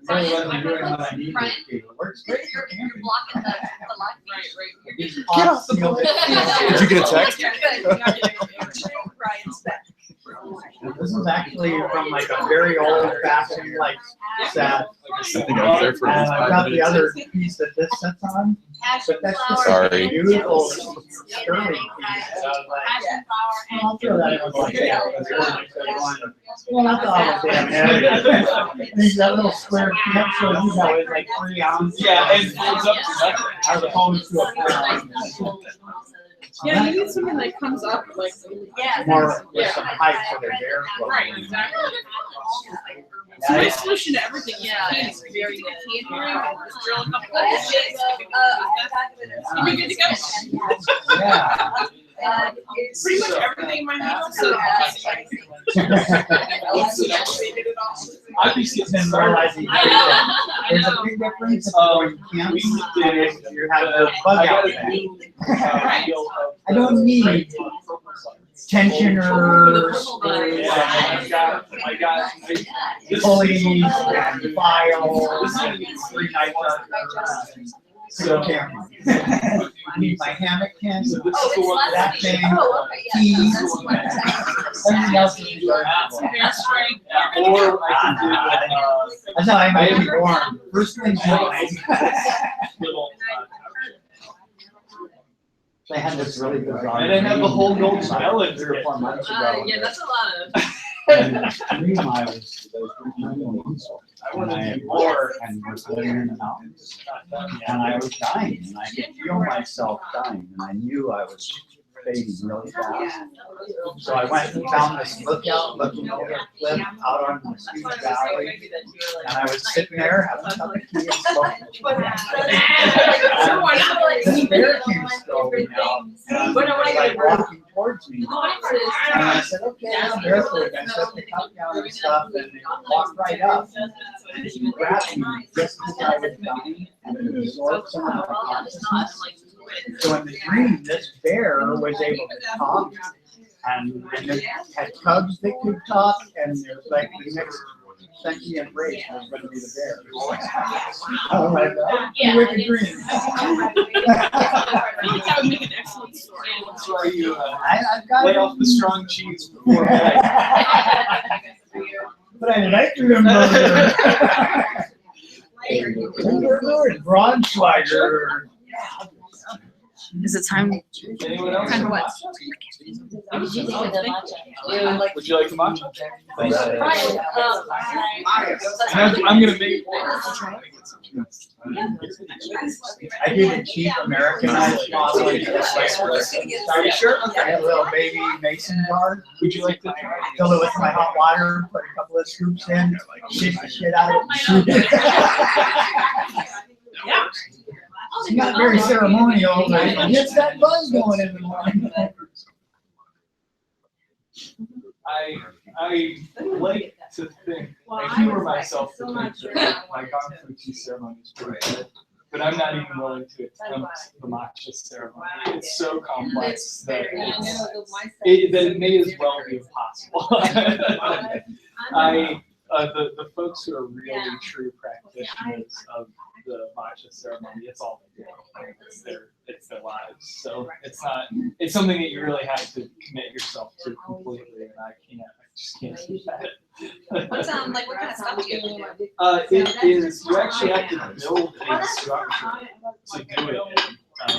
I really wasn't doing what I needed to. It works great. You're blocking the light. Right. These pots, you know, Did you get a text? This is actually from like a very old fashioned like set. I think I was there for And at I've least 5 got the minutes. other piece that this sets on, but that's just Sorry. a beautiful sterling piece. So I was like, I'll throw that in with my dad. Well, that's all damn it. That little square camp shows you how it's like 3 ounces. Yeah, and it's up to nothing. As opposed to a 4 ounce. Yeah, you need something that comes up like. More with some height so there's airflow. Right, exactly. It's a nice solution to everything. Yeah, It's very good. Just drill a couple of You'll be good to go. Yeah. Pretty much everything in my house. So I'd be sitting Didn't there realize you I did that. know. There's a big difference if you're going camping and you have the bug out bag. I don't need tensioners, I got pulleys, and files, 3 night runners. So camping. I need my hammock tent, that thing, keys, everything else is negotiable. Or I can do, That's how I made it warm. First thing morning. little, They had this really bizarre. and then have the whole golden melon. 3 or 4 months ago. Yeah, that's a lot of. And dream I was, and I had more and was living in the mountains. And I was dying, and I could feel myself dying, and I knew I was fading really fast. So I went and found this lookout looking over a cliff out on the Sweet Valley, and I was sitting there having a cup of tea and smoking. This bear came strolling out, and was like walking towards me. And I said, okay, I'm barefoot. I set the cup down and stuff, and they walked right up. And he grabbed me just as I was dying and absorbed some of my consciousness. So in the dream, this bear was able to talk, and it had cubs that could talk, and it was like the next sentient race was going to be the bear. Oh my God! Wicked dream. I feel like that would make an excellent story. So you I've got lay off the strong cheese before bed. But I like to remember Braunschweiger. Is it time? Anyone else? Time for what? Would you like the matcha? Right, I'm gonna make one. I do the cheap Americanized model. Are you sure? I have a little baby mason jar. Would you like to try? Fill it with my hot water, put a couple of scoops in, shake the shit out of it. It's not very ceremonial, but it gets that buzz going in the morning. I like to think, I humor myself to think that my gone through tea ceremony is pretty good, but I'm not even willing to attempt the matcha ceremony. It's so complex that it may as well be impossible. The folks who are really true practitioners of the matcha ceremony, it's all they do. It's their lives. So it's something that you really have to commit yourself to completely, and I just can't do that. What kind of stuff do you do? It is, you actually have to build a structure to do it in.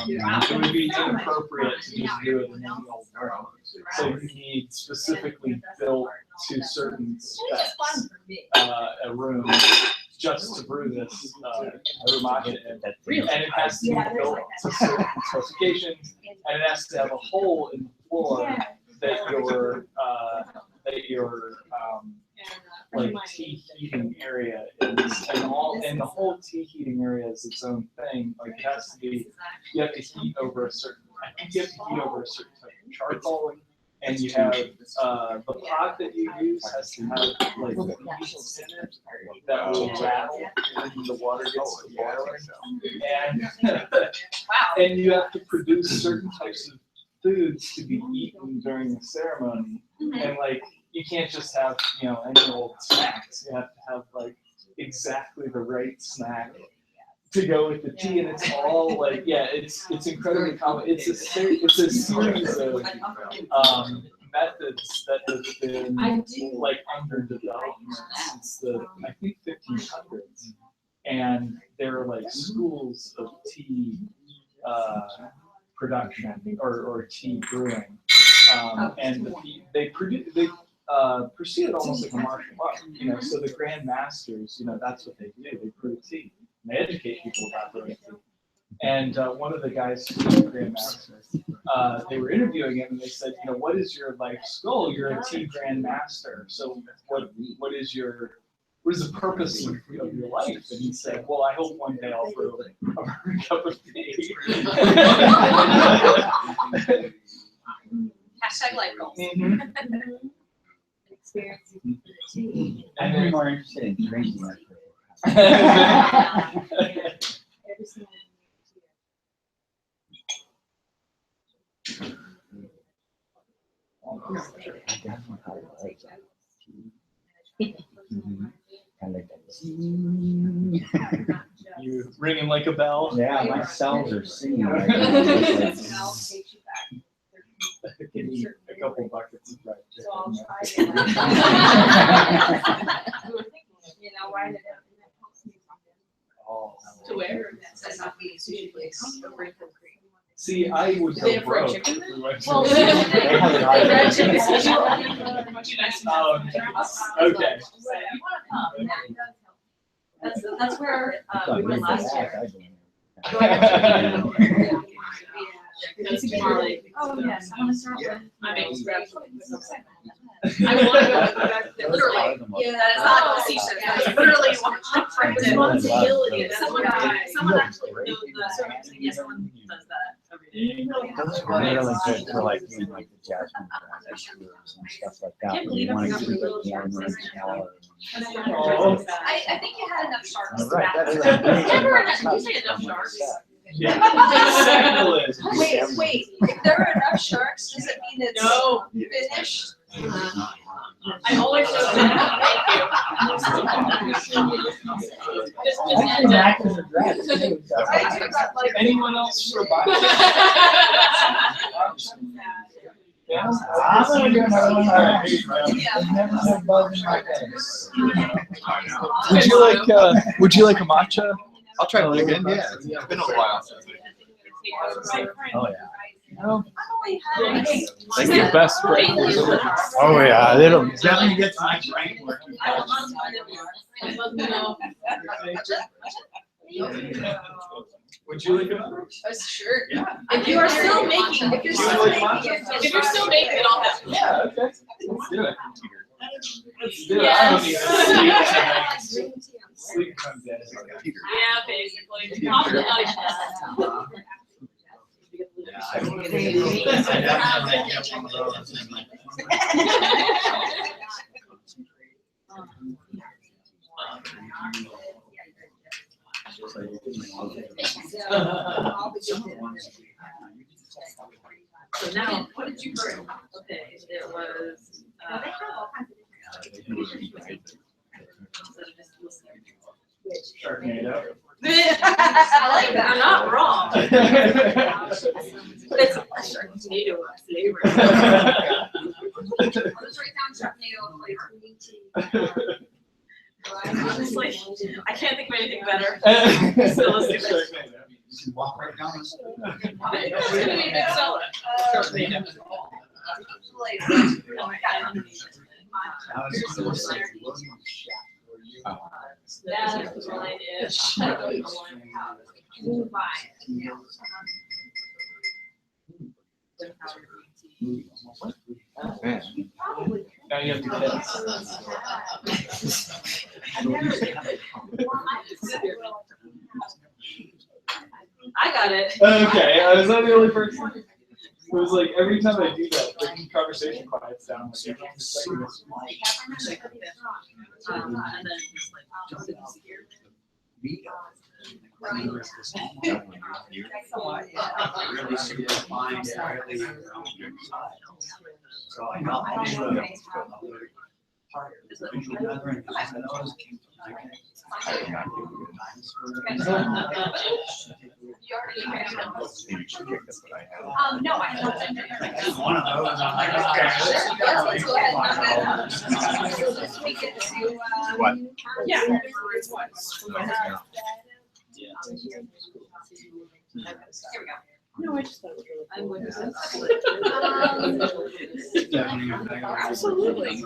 It would be inappropriate to just do it in any old room. So you need specifically built to certain specs, a room just to brew this matcha in. And it has to be built to certain specifications, and it has to have a hole in the floor that your like tea heating area is, and the whole tea heating area is its own thing. Like it has to be, you have to heat over a certain, I think you have to heat over a certain type of charcoal, and you have the pot that you use has to have like yeast in it that will rattle when the water gets to boiling, and you have to produce certain types of foods to be eaten during the ceremony, and like you can't just have any old snacks. You have to have like exactly the right snack to go with the tea, and it's all like it's incredibly common. It's a series of methods that have been like under development since the I think 1500s, and there are like schools of tea production or tea brewing, and they pursue it almost like a martial art. So the Grand Masters, that's what they do. They brew tea. And they educate people about brewing tea. And one of the guys who was a Grand Master, they were interviewing him, and they said, what is your life's goal? You're a tea Grand Master. So what is the purpose of your life? And he said, well, I hope one day I'll brew a cup of tea. Hashtag life goals. I'm more interested in drinking it. You ringing like a bell? Yeah, my cells are singing right now. Give me a couple buckets of fried chicken. So I'll try it. Write it down. Oh, To where? That's not being sushi place over in Concrete. See, See, I would They go have fried broke. chicken if we went Well, to- Okay. That's where we went last year. That's Marley. Oh, yes, I wanna start with. I make scraps. I want to go with that, literally, Yeah, that is not facetious, that is literally what I'm trying to do. Responsibility. Someone actually, the service, yes, someone does that every day. Those are really good for like doing like the jasmine grass and stuff like that. Can't When you believe I want to forgot keep it to warmer and smaller. I think you had enough sharks. Right, that is Never enough, you say enough sharks. Yeah. Secondless. Wait, if there are enough sharks, does it mean it's No. finished? I always show them. Thank you. Anyone else for buying? Yeah. I'm gonna do another one. Would you like a matcha? I'll try it again, yeah. It's been a while since. Oh, yeah. Like the best break. Oh, yeah, it'll definitely get my brain working. Would you like another? Sure. Yeah. If you are still making, if you're still making, it, I'll have. Yeah, okay. Let's do it. Let's do it. I don't Yes. even sleep comes in. Yeah, basically. Probably not even So now, what did you bring? Okay, it was, Sharknado. I like that, I'm not wrong. It's a Sharknado flavor. I'll just write down Sharknado flavor. Honestly, I can't think of anything better. So let's do this. You can walk right down the street. It's gonna be a big seller. Sharknado. That's right, ish. Now you have to kiss. I got it. Okay, was I the only person? It was like every time I do that, the conversation quiets down. Like, everyone's just saying this. And then he's like, just sit here. Really super fine, really. So I know. No, I haven't. One of those, I'm like, Let's go ahead and take it to, What? Yeah. Here we go. No, I just thought it was really. I'm going to. Absolutely.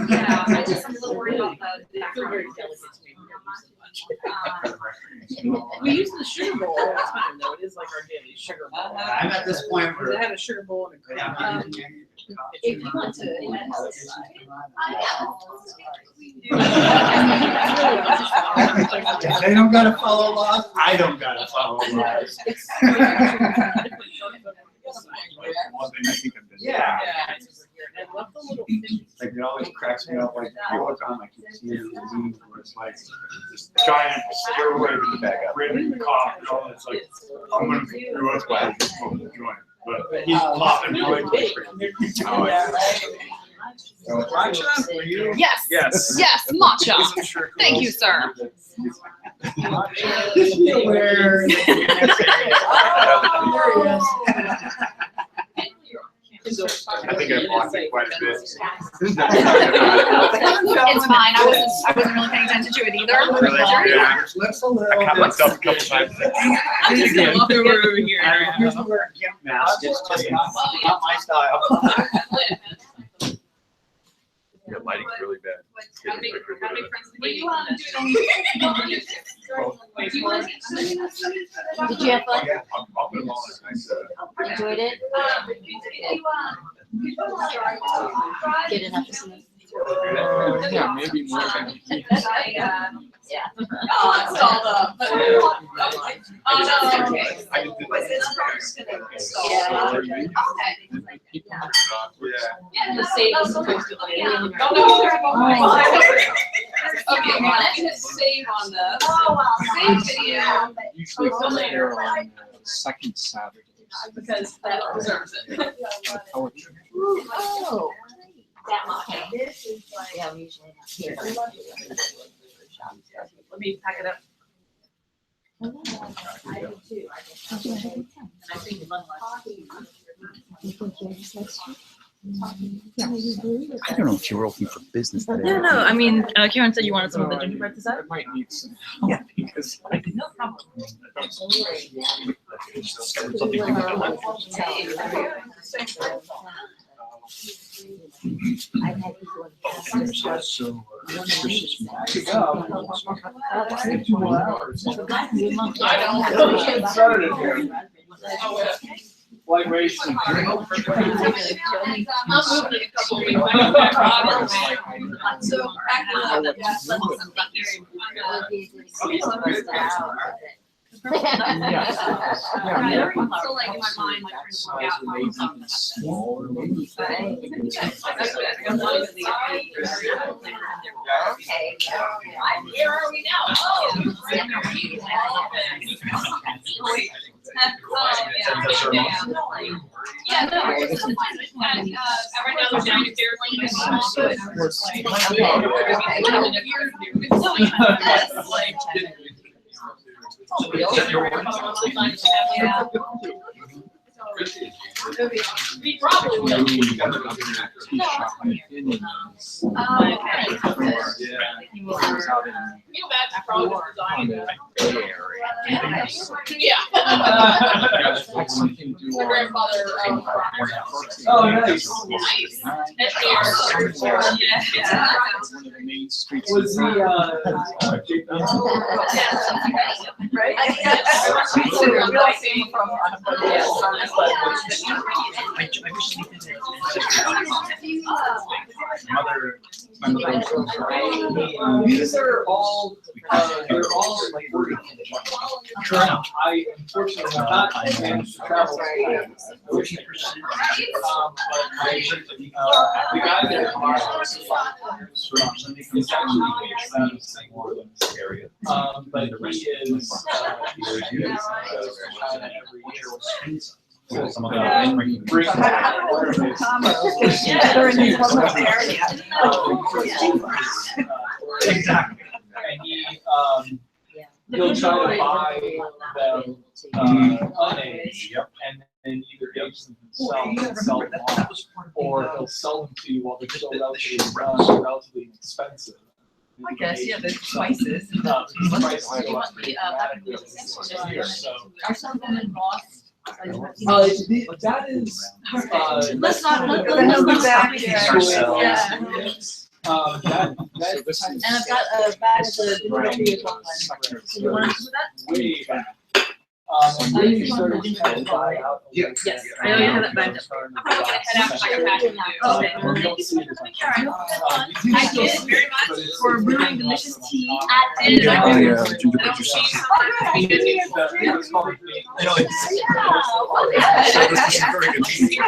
Yeah, I'm a little worried about the They're very background. delicate to me. We use the sugar bowl all the time, though. It is like our daily sugar bowl. I'm at this point Because where. it had a sugar bowl and a cream. If you want to. If they don't gotta follow laws, I don't gotta follow laws. One thing I think I've been. Yeah. And love the little things. Like it always cracks me up, like you look on, like you see it in the Zoom where it's like this giant stairway with the written cop, you know, it's like, I'm gonna do what's bad, join, but he's popping really quick. Matcha, were you? Yes. Yes. Yes, matcha. Some sure Thank you, sir. Just be aware. I think think I blocked it quite a bit. It's fine. I wasn't really paying attention to it either. Really? Yeah. I caught myself a couple times. Over here. Here's the word gimp mask. It's just not my style. Your lighting's really bad. How big friends do you Did you have fun? Yeah, I'll put them all in a nice, Enjoyed it? Get enough to see. yeah, maybe more than. Yeah. Oh, it's all up. Oh, no. I just did Was this first gonna install? Yeah. Okay. Yeah. The save is supposed to like. Oh, no. Okay, well, let's hit save on this. Oh, well. Save video, Usually it's there on second Saturdays. because that preserves it. Poetry. Oh. That much. This is like. Yeah, we usually have here. Let me pack it up. I do too. And I think the one last. I don't know if you were open for business today. No, I mean, Karen said you wanted some of the gingerbread dessert. I might need some. Yeah, because I didn't No problem. I've had people in the past. so. I don't. Get started here. Like racing. I'm moving in a couple weeks. So, back on the desk, let's so like in my mind, like trying to work out how I'm talking Okay. Where are we now? Oh. Yeah, no, it's so fun. Right now there's down we probably will. Yeah. My grandfather. Oh, nice. Nice. Was he, Right? These are all, they're all like working. I unfortunately have not managed to travel. But the guy that is actually based out of St. Louis area. But he is, goes to China every year. Exactly. And he'll try to buy them unaged and then either age them himself and sell them off, or he'll sell them to you while they're still relatively inexpensive. I guess, yeah, there's spices. Are some of them in Boston? That is. Let's not look at the back. Yeah. And I've got a bag of the gingerbread tea as well. So you want to do that? Way back. Really started to buy out. Yes, I know you have it bagged up. I'm gonna head out like a packet now. Okay. We don't see it as much. I did very much For brewing delicious tea. I did. Oh, yeah, I gingerbread don't juice. see something to be good news. So this is very good tea.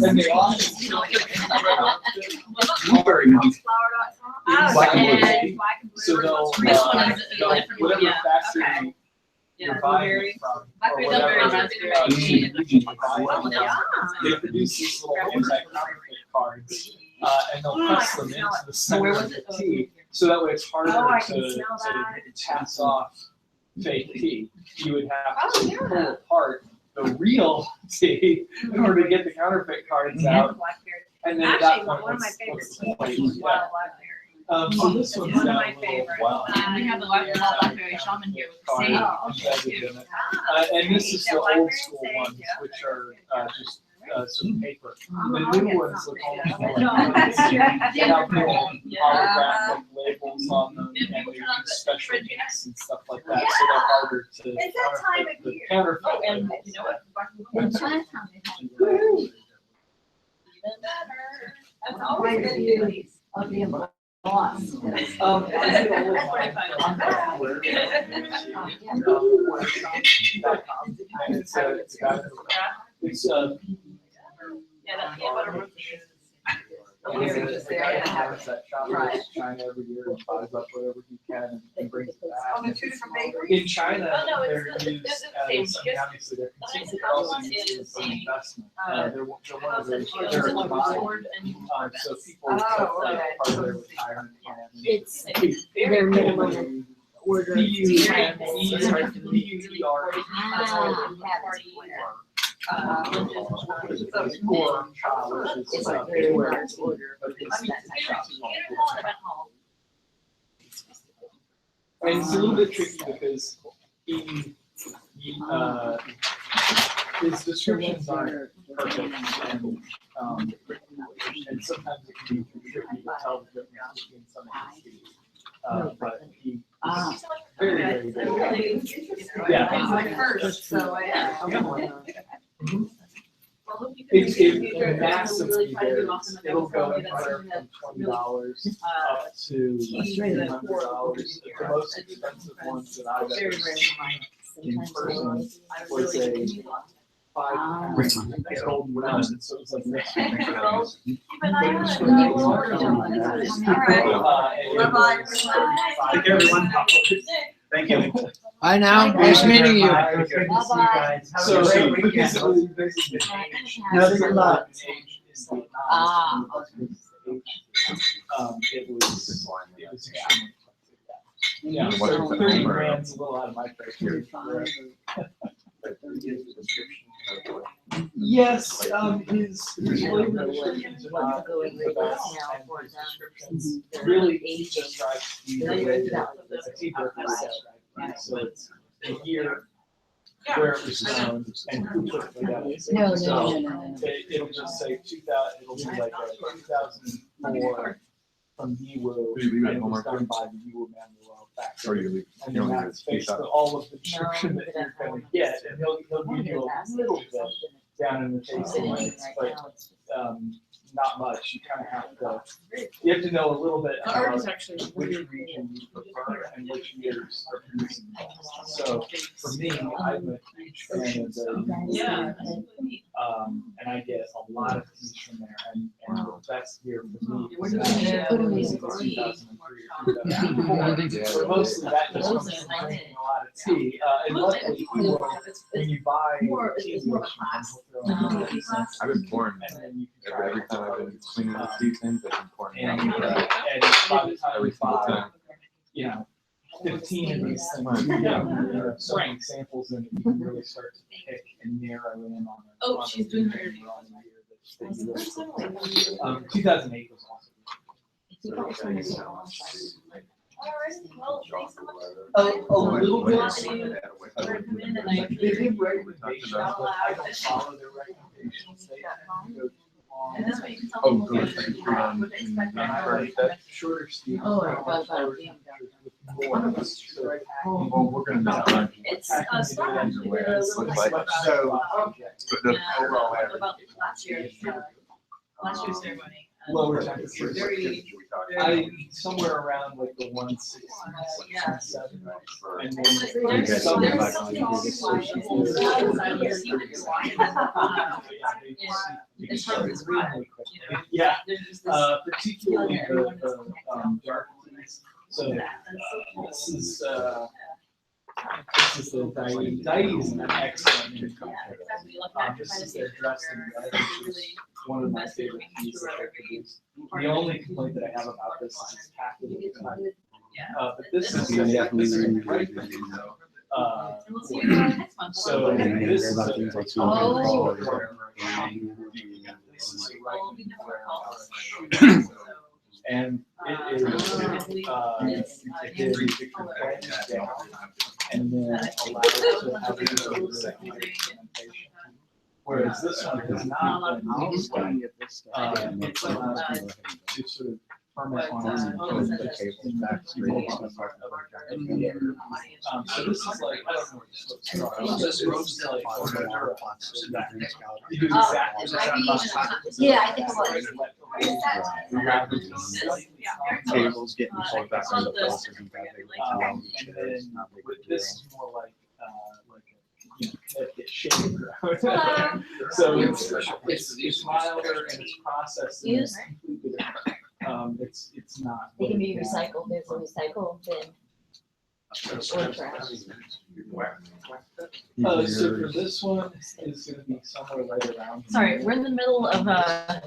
And they all. Blueberry month. Black and blue. And black and blue. So they'll, This one is a they'll- different whatever one, yeah. factory you're buying it from, or Blackberry, whatever. raspberry. They produce these little anti-counterfeit cards, and they'll press them into the center of the tea, so that way it's harder Oh, I can to smell that. pass off fake tea. You would have Oh, to yeah. pull apart the real tea in order to get the counterfeit cards out. Blackberry. And then at Actually, that point, one of my what's favorite the teas point? is Yeah. wild blackberry. So this one's One of got my a little favorites. Wow. We have the blackberry shaman here with the card sage. embedded in it. Ah, And this is yeah, the old blackberry school sage, ones, yeah. which are just some paper. I'll The get new ones some, look maybe. almost No, like that's they true. have little holographic labels on them, and they use special inks and stuff like that, so they're harder to It's that time of the year. counterfeit Oh, and labels. you know what? In Chinatown, they have. That's always been good. Of the boss. That's the old workshop.com, and it's got it's Yeah, that peanut butter roof is. and the guy that has that shop goes to China every year and buys up whatever he can and brings it back. On the two different bakeries? In China, Oh, no, they're it's used the same. as, I mean, obviously they're consumed, the but also one used is as an the, investment. They're one House of that those, she they're a owns, commodity. stored and So people Oh, put okay. that part of their retirement plan. It's Very their minimum order. Or It's like very large order. but it's That's and it's a little bit tricky because his descriptions aren't perfect, and sometimes it can be tricky to tell the difference between some of his teas. But he is very, very good. Yeah. It's my first, so yeah. It massively varies. It'll go anywhere from $20 up to $300. The most expensive ones that I've ever seen in person was a 5-pound golden round, so it was like this. Thank you, everyone. Thank you. Hi now, nice meeting you. Good to see you guys. Have a So, great weekend. because it was No, good luck. It was extremely. Yeah, so 30 grand's a little out of my price range. Yes, his flavor descriptions are not the best, and his descriptions really just drives the way that the tea broker said, right? So it's the year where it was known and who took it out. No. It'll just say 2000, it'll be like a 2004 from Yiwu, and it was done by the Yiwu Manuel factory. And then that's basically all of the description that you're gonna get, and he'll give you a little bit down in the tasting notes, but not much. You kind of have to know a little bit The art about is actually which region you prefer and which years are producing them. So for me, I'm a huge fan of the Yeah. and I get a lot of teas from there, and the best year for me We're is doing actually it. 2003 or 2004. But mostly that just comes from drinking a lot of tea, and luckily he will, when you buy tea, it's more of a class. I've been pouring and then you can try every it. time I've been cleaning the tea things, I've been pouring. And, it. and by the time Every we single buy, time. 15 of these things, you have so many samples in it, you can really start to pick and narrow in on it. Oh, she's doing her interview. 2008 was awesome. A little bit. They give recommendations, but I don't follow their recommendations. They go too long. And that's what you can tell Oh, people. good. Like, you're on- And I like shorter speeds. Oh, I forgot about With more. So Well, we're gonna miss lunch. It's, packing Star it in actually a way did a that's little much about, So, But the overall about last year's ceremony. Lower temperatures. Very, I, somewhere around like the 160, Yeah. 170. And There's then some. there's something it's hard to describe, you know. Yeah, There's just this. particularly the dark teas. So this is the Dai is an excellent name. Exactly, like This after is their dressing, it's which is really one of my favorite teas that I produce. The only complaint that I have about this is it's packed with time. Yeah. But this is Yeah, this is yeah. great. we'll see you next month. So this is about things like Oh. This is We'll be different calls. and it is, it is down and then allows to have it go to the second implementation. Whereas this one does not. It's allowed to sort of permit on its own. So this is like, I don't know what this looks like. This looks like you do exactly the same. Yeah, I think it was. Tables getting pulled back on the buses and that. And then with this is more like a shaker. So it's milder and it's processed and it's completely different. It's not. They can be recycled, there's a recycle bin. Or trash. So for this one is gonna be somewhere right around. Sorry, we're in the middle of a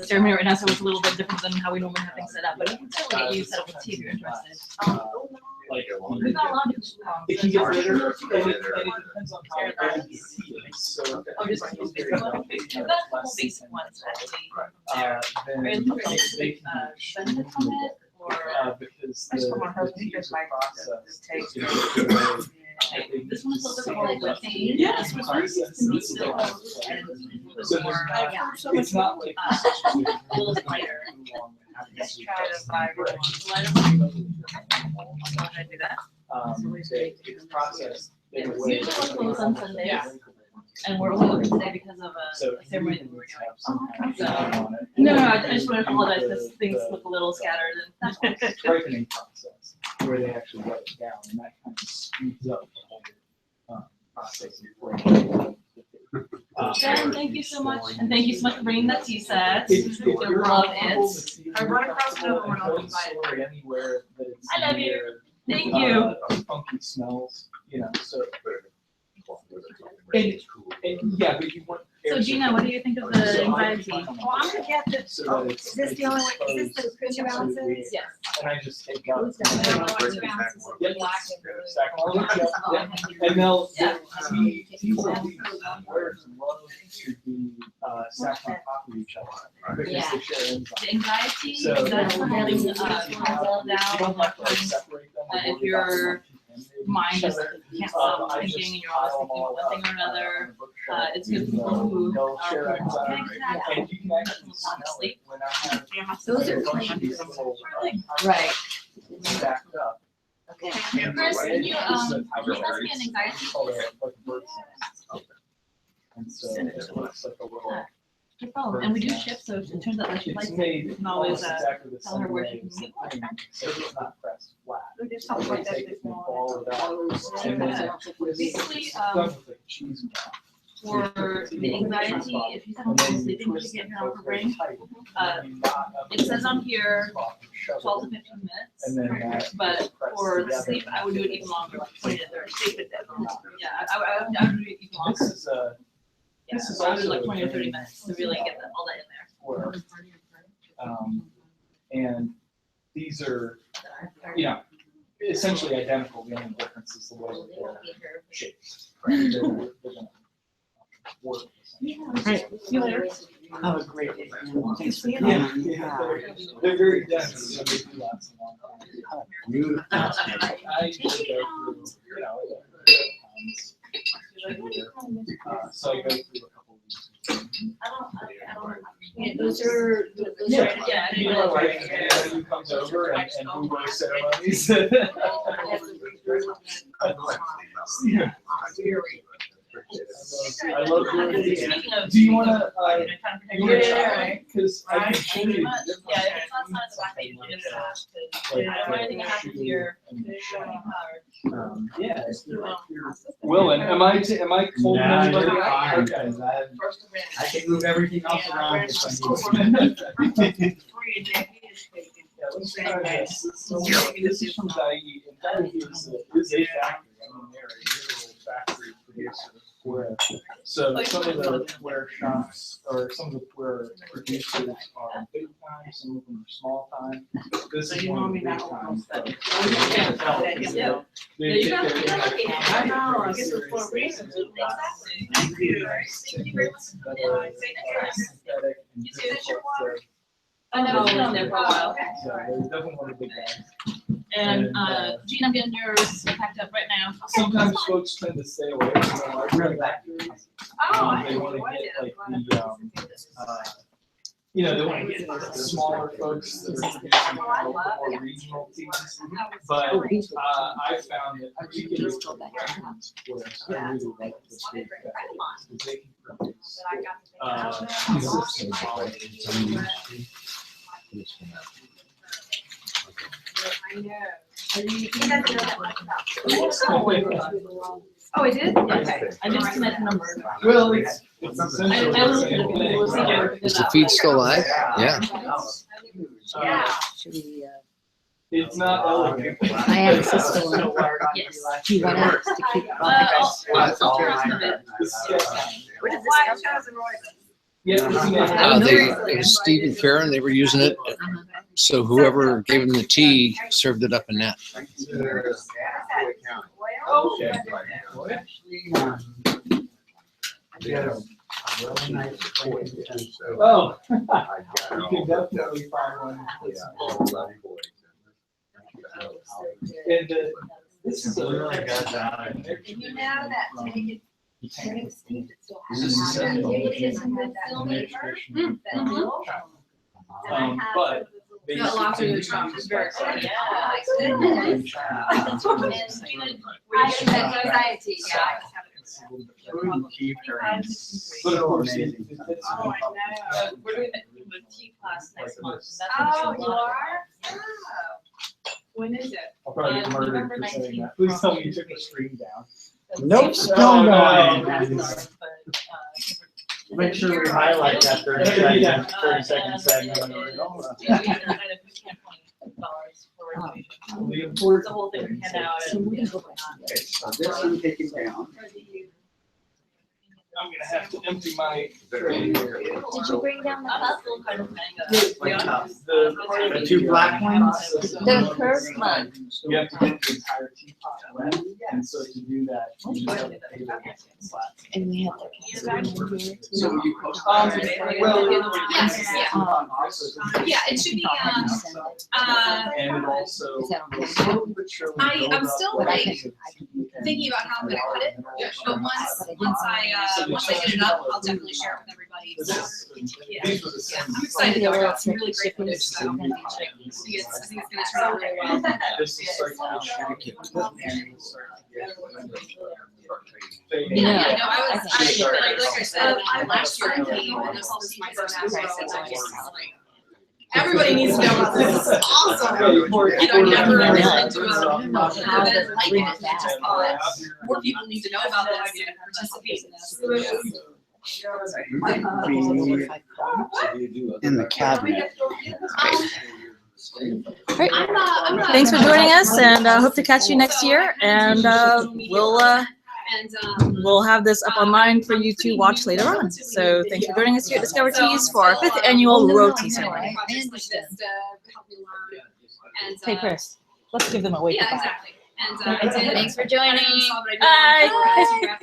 ceremony right now, so it's a little bit different than how we normally have things set up, but we can still get you set up with tea if you're interested. Like, We've got a lot of. it can get rid of, and it depends on how bad the tea is, so. Oh, just like those basic ones. We've got a couple basic ones actually. Then they can Benefit from it, or because That's from our the tea is processed. taste. this one's a little bit more like the thing. Yes, It's processed. more So there's not, it's not like. a little lighter. Let's try to buy one. I do that. It's processed in a It's way. usually closed on Sundays. Yeah. And we're only open today because of So a ceremony that you we're need to doing. have some kind of So- time on it. No, I just want to apologize because things look a little scattered and that's fine. Ripening process where they actually let it down and that kind of speeds up the whole process. Jen, thank you so much, and thank you so much for bringing that tea set. If you're Love comfortable it. to see I run across it over and I'll don't store it anywhere that it's I love you. near, Thank you. funky smells, so. And, yeah, but you want. So Gina, what do you think of the anxiety? Well, I'm gonna get the, So that it's. is this the only one, is this the 2 ounces? Yes. And I just take out. I don't know, 2 ounces of Yep. black and blue. Stack all of them, yeah. And they'll, people where it's low to be stacked on top of each other because they share enzymes. The anxiety, So- that's something You calm don't down. have to separate them. or If worry your about them. mind just can't stop I thinking just and you're always pile thinking about them one thing or all up, another. on the bookshelf. It's good for people who They'll are share enzymes. Exactly. And you can actually smell it when I have. Those are a bunch of clean. these little, Right. stacked up. Okay. Chris, can you, It's a can you pass me an anxiety? called like bird sense. And so it looks like a little. No problem. And we do ship, so if it turns out that she likes It's it, made you can always, almost exactly the tell her same where way she as can the cream, so it's not pressed flat. We just So talked they about that take it and before. ball it out, and then basically, it's done with like cheese ball. for the anxiety, if you have a sleeping, you should get her on her brain. It says on here 12 to 15 minutes. And then that. But for the sleep, I would do it even longer, like 20 to 30. Yeah, I would do it even This longer. is a. Yeah, so I would do like 20 or 30 minutes to really get all that in there. Where, and these are, essentially identical. The only difference is the way that they're shaped. They're gonna work. Right. See you later. Have a great day. Yeah, they're very dense, so they do last a long time. I usually go through, times. So I go through a couple weeks. Yeah, those are. Yeah, I didn't know. Who comes over and who wears ceremonies. Yeah. I love doing it. Speaking of. Do you wanna, Yeah. Because I can show you. Yeah, if it's not signed, it's not paid, it is not. I don't want anything to happen to your. Yeah. Will, and am I holding Nah, anybody you're up? fine, Okay. because I can move everything else around if I need to. Yeah, let's try this. So this is from Daiyi, and Daiyi is a factory. I mean, they're a literal factory producer. Where, so some of the ware shops or some of the ware producers are big time, some of them are small time. This is one of the big times. But They take Yeah, their you're lucky. I know, I guess it's for a reason. Exactly. Thank you. Thank you very much. Synthetic and You see that difficult water? to- I know, it's been on there for a while. Yeah, they're definitely one of the big guys. And, And, Gene, I'm getting yours packed up right now. Sometimes folks tend to stay away from the larger factories. Oh, They want to get like the, they want to get the smaller folks that are producing a little more regional teas. But I found that particularly for the restaurants where I really like the street guys, because they can produce consistent quality. I know. He doesn't know that much about. Oh, it did? Okay, I just connect the number. Well, it's essentially I the looked at same it, thing. it was here. Is the feed still live? Yeah. Yeah. Should we, It's not elegant. I have a sister. Yes. Do you want us to keep? Where does this come from? Yeah. It was Steve and Karen, they were using it. So whoever gave them the tea served it up in that. Okay. Oh. You can definitely find one. And this is a really good guy. You know that take it. But they Got lots of used to good use Very that cool. But of course, Oh, I know. We're doing the tea class next month. That's Oh, what you it's are? Oh. When is it? I'll probably get murdered November for saying 19th. that. Please tell me you took the stream down. Nope, Oh, no. Make sure we highlight that 30 second segment. The important The whole thing thing, came out. So this one taken down. I'm gonna have to empty my tray here. Did you bring down the cup? The two black ones? The curved one. You have to get the entire teapot wet, and so to do that, you just have to pay the slats. And we have the. So you Yeah, it should be, And it also. Is that okay? slowly but surely I'm build up still, the- like, thinking about how I'm gonna cut it, but once I get it up, I'll definitely share it with everybody. This So, is- yeah. These were the same. I'm excited, though. I got some really great footage, so I think it's gonna turn out really well. This is like. Yeah, no, like I said, last year I came and this was my first time, so I just like, everybody needs to know about this, this is awesome. You know, never been to an event like it, and I just thought more people need to know about this and participate in this. In the cabinet. Great. I'm not. Thanks for joining us, and hope to catch you next year. And we'll have this up online for you to watch later on. So thanks for joining us here at Discover Teas for our 5th annual Rural Tea Ceremony. Hey Chris, let's give them a wake up. Yeah, exactly. And I did. Thanks for joining. Bye. Bye.